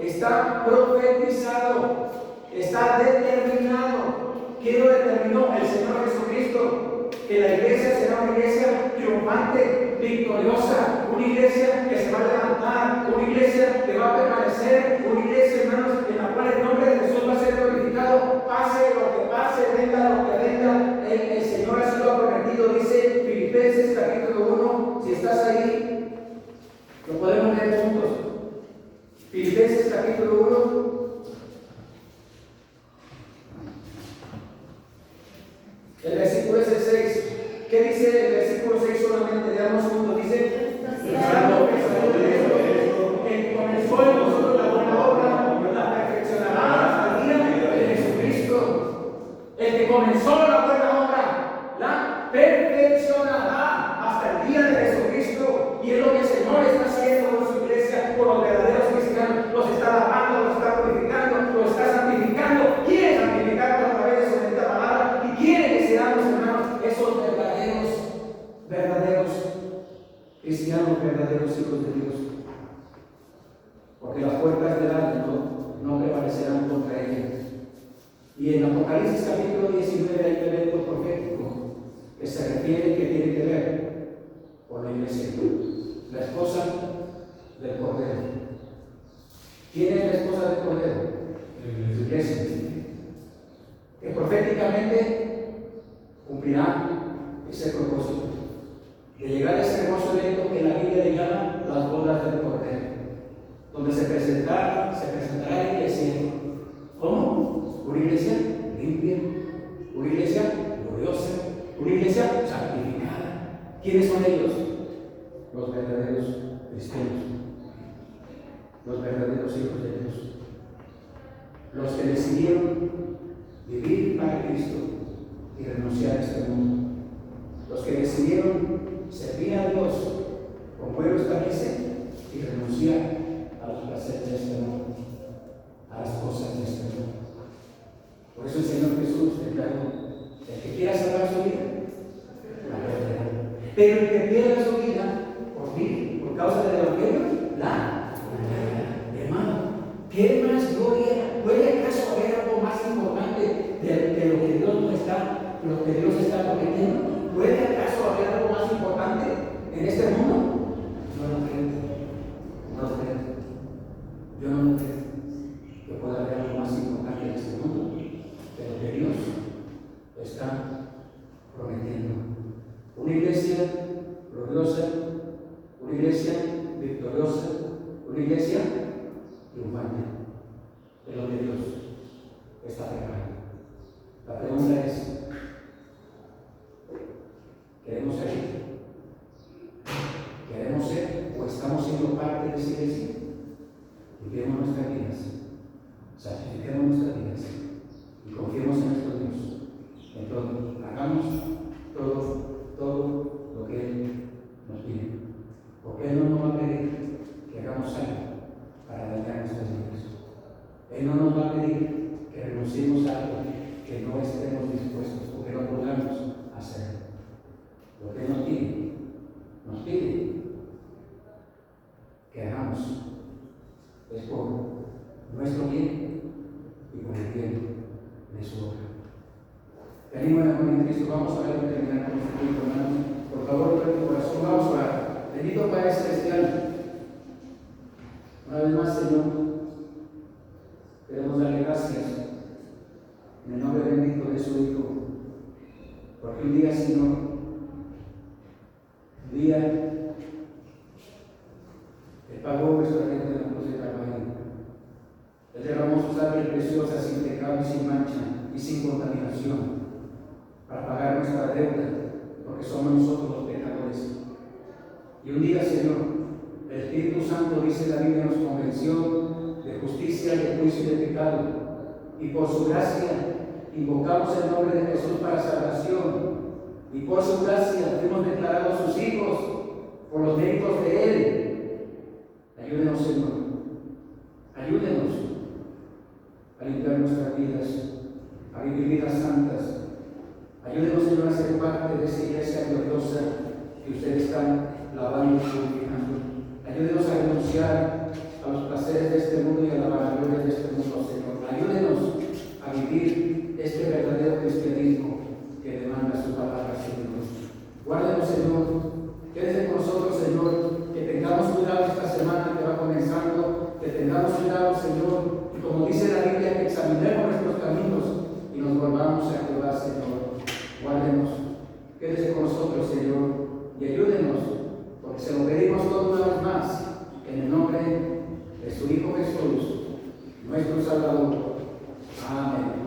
está profetizado, está determinado. ¿Quién lo determinó? El Señor Jesucristo. Que la iglesia será una iglesia triunfante, victoriosa, una iglesia que se va a levantar, una iglesia que va a permanecer, una iglesia, hermanos, en la cual el nombre de Jesús va a ser glorificado, pase lo que pase. lo dice Filipenses capítulo 1. Si estás ahí, lo podemos leer juntos. Filipenses capítulo 1. El versículo es el 6. ¿Qué dice el versículo 6 solamente? Leamos juntos. Dice: el que comenzó en nosotros la buena obra, la perfeccionará hasta el día de Jesucristo. El que comenzó la buena obra, la perfeccionará hasta el día de Jesucristo. Y es lo que el Señor está haciendo con su iglesia, con los verdaderos cristianos. Los está lavando, los está purificando, los está santificando. Quiere santificarnos a través de su bendita palabra y quiere que seamos, hermanos, esos verdaderos cristianos, verdaderos hijos de Dios. Porque las puertas del alto no prevalecerán contra ella. Y en Apocalipsis capítulo 19 hay un evento profético que se refiere, que tiene que ver con la iglesia, la esposa del Cordero. ¿Quién es la esposa del Cordero? La iglesia. Que proféticamente cumplirá ese propósito de llegar a ese hermoso evento que la Biblia le llama las bodas del Cordero, donde se presentará la iglesia. ¿Cómo? Una iglesia limpia, una iglesia gloriosa, una iglesia santificada. ¿Quiénes son ellos? Los verdaderos cristianos, los verdaderos hijos de Dios, los que decidieron vivir para Cristo y renunciar a este mundo, los que decidieron servir a Dios con pueblo establece y renunciar a los placeres de este mundo, a las cosas de este mundo. Por eso el Señor Jesús declaró: el que quiera salvar su vida, la perderá. Pero el que pierda su vida por mí, por causa del evangelio, la perderá. Hermano, ¿qué más gloria? ¿Puede acaso haber algo más importante de lo que Dios no está, lo que Dios está prometiendo? ¿Puede acaso haber algo más importante en este mundo? No lo creo. No lo creo. Yo no lo creo. Que pueda haber algo más importante en este mundo, pero que Dios está prometiendo. Una iglesia gloriosa, una iglesia victoriosa, una iglesia triunfante. Es lo que Dios está preparando. La pregunta es: ¿queremos ser? ¿Queremos ser o estamos siendo parte de esa iglesia? Vivimos nuestras vidas, santifiquemos nuestras vidas y confiemos en nuestro Dios. Entonces, hagamos todo lo que Él nos pide. Porque Él no nos va a pedir que hagamos algo para dañar nuestras vidas. Él no nos va a pedir que renunciemos a algo que no estemos dispuestos o que no podamos hacer. Lo que Él nos pide que hagamos es por nuestro bien y por el bien de su obra. Te animo en la comunidad de Cristo. Vamos a ver y terminar con este punto, hermanos. Por favor, abre tu corazón. Vamos a orar. Bendito Padre Celestial, una vez más, Señor, queremos darle gracias en el nombre bendito de su Hijo, porque un día, Señor, un día Él pagó nuestra renta de la cruz de Calvario. Él derramó su sangre preciosa, sin pecado y sin mancha y sin contaminación, para pagar nuestra deuda, porque somos nosotros los pecadores. Y un día, Señor, el Espíritu Santo, dice la Biblia, nos convenció de justicia, de juicio y de pecado, y por su gracia invocamos el nombre de Jesús para salvación, y por su gracia fuimos declarados sus hijos por los méritos de Él. Ayúdenos, Señor, ayúdenos a limpiar nuestras vidas, a vivir vidas santas. Ayúdenos, Señor, a ser parte de esa iglesia gloriosa que ustedes están lavando y purificando. Ayúdenos a renunciar a los placeres de este mundo y a la vanagloria de este mundo, Señor. Ayúdenos a vivir este verdadero cristianismo que demanda su palabra, Señor. Guárdenos, Señor. Quédese con nosotros, Señor. Que tengamos cuidado esta semana que va comenzando. Que tengamos cuidado, Señor. Y como dice la Biblia, que examinemos nuestros caminos y nos volvamos a Jehová, Señor. Guárdenos. Quédese con nosotros. de su Hijo Jesús, nuestro Salvador. Amén.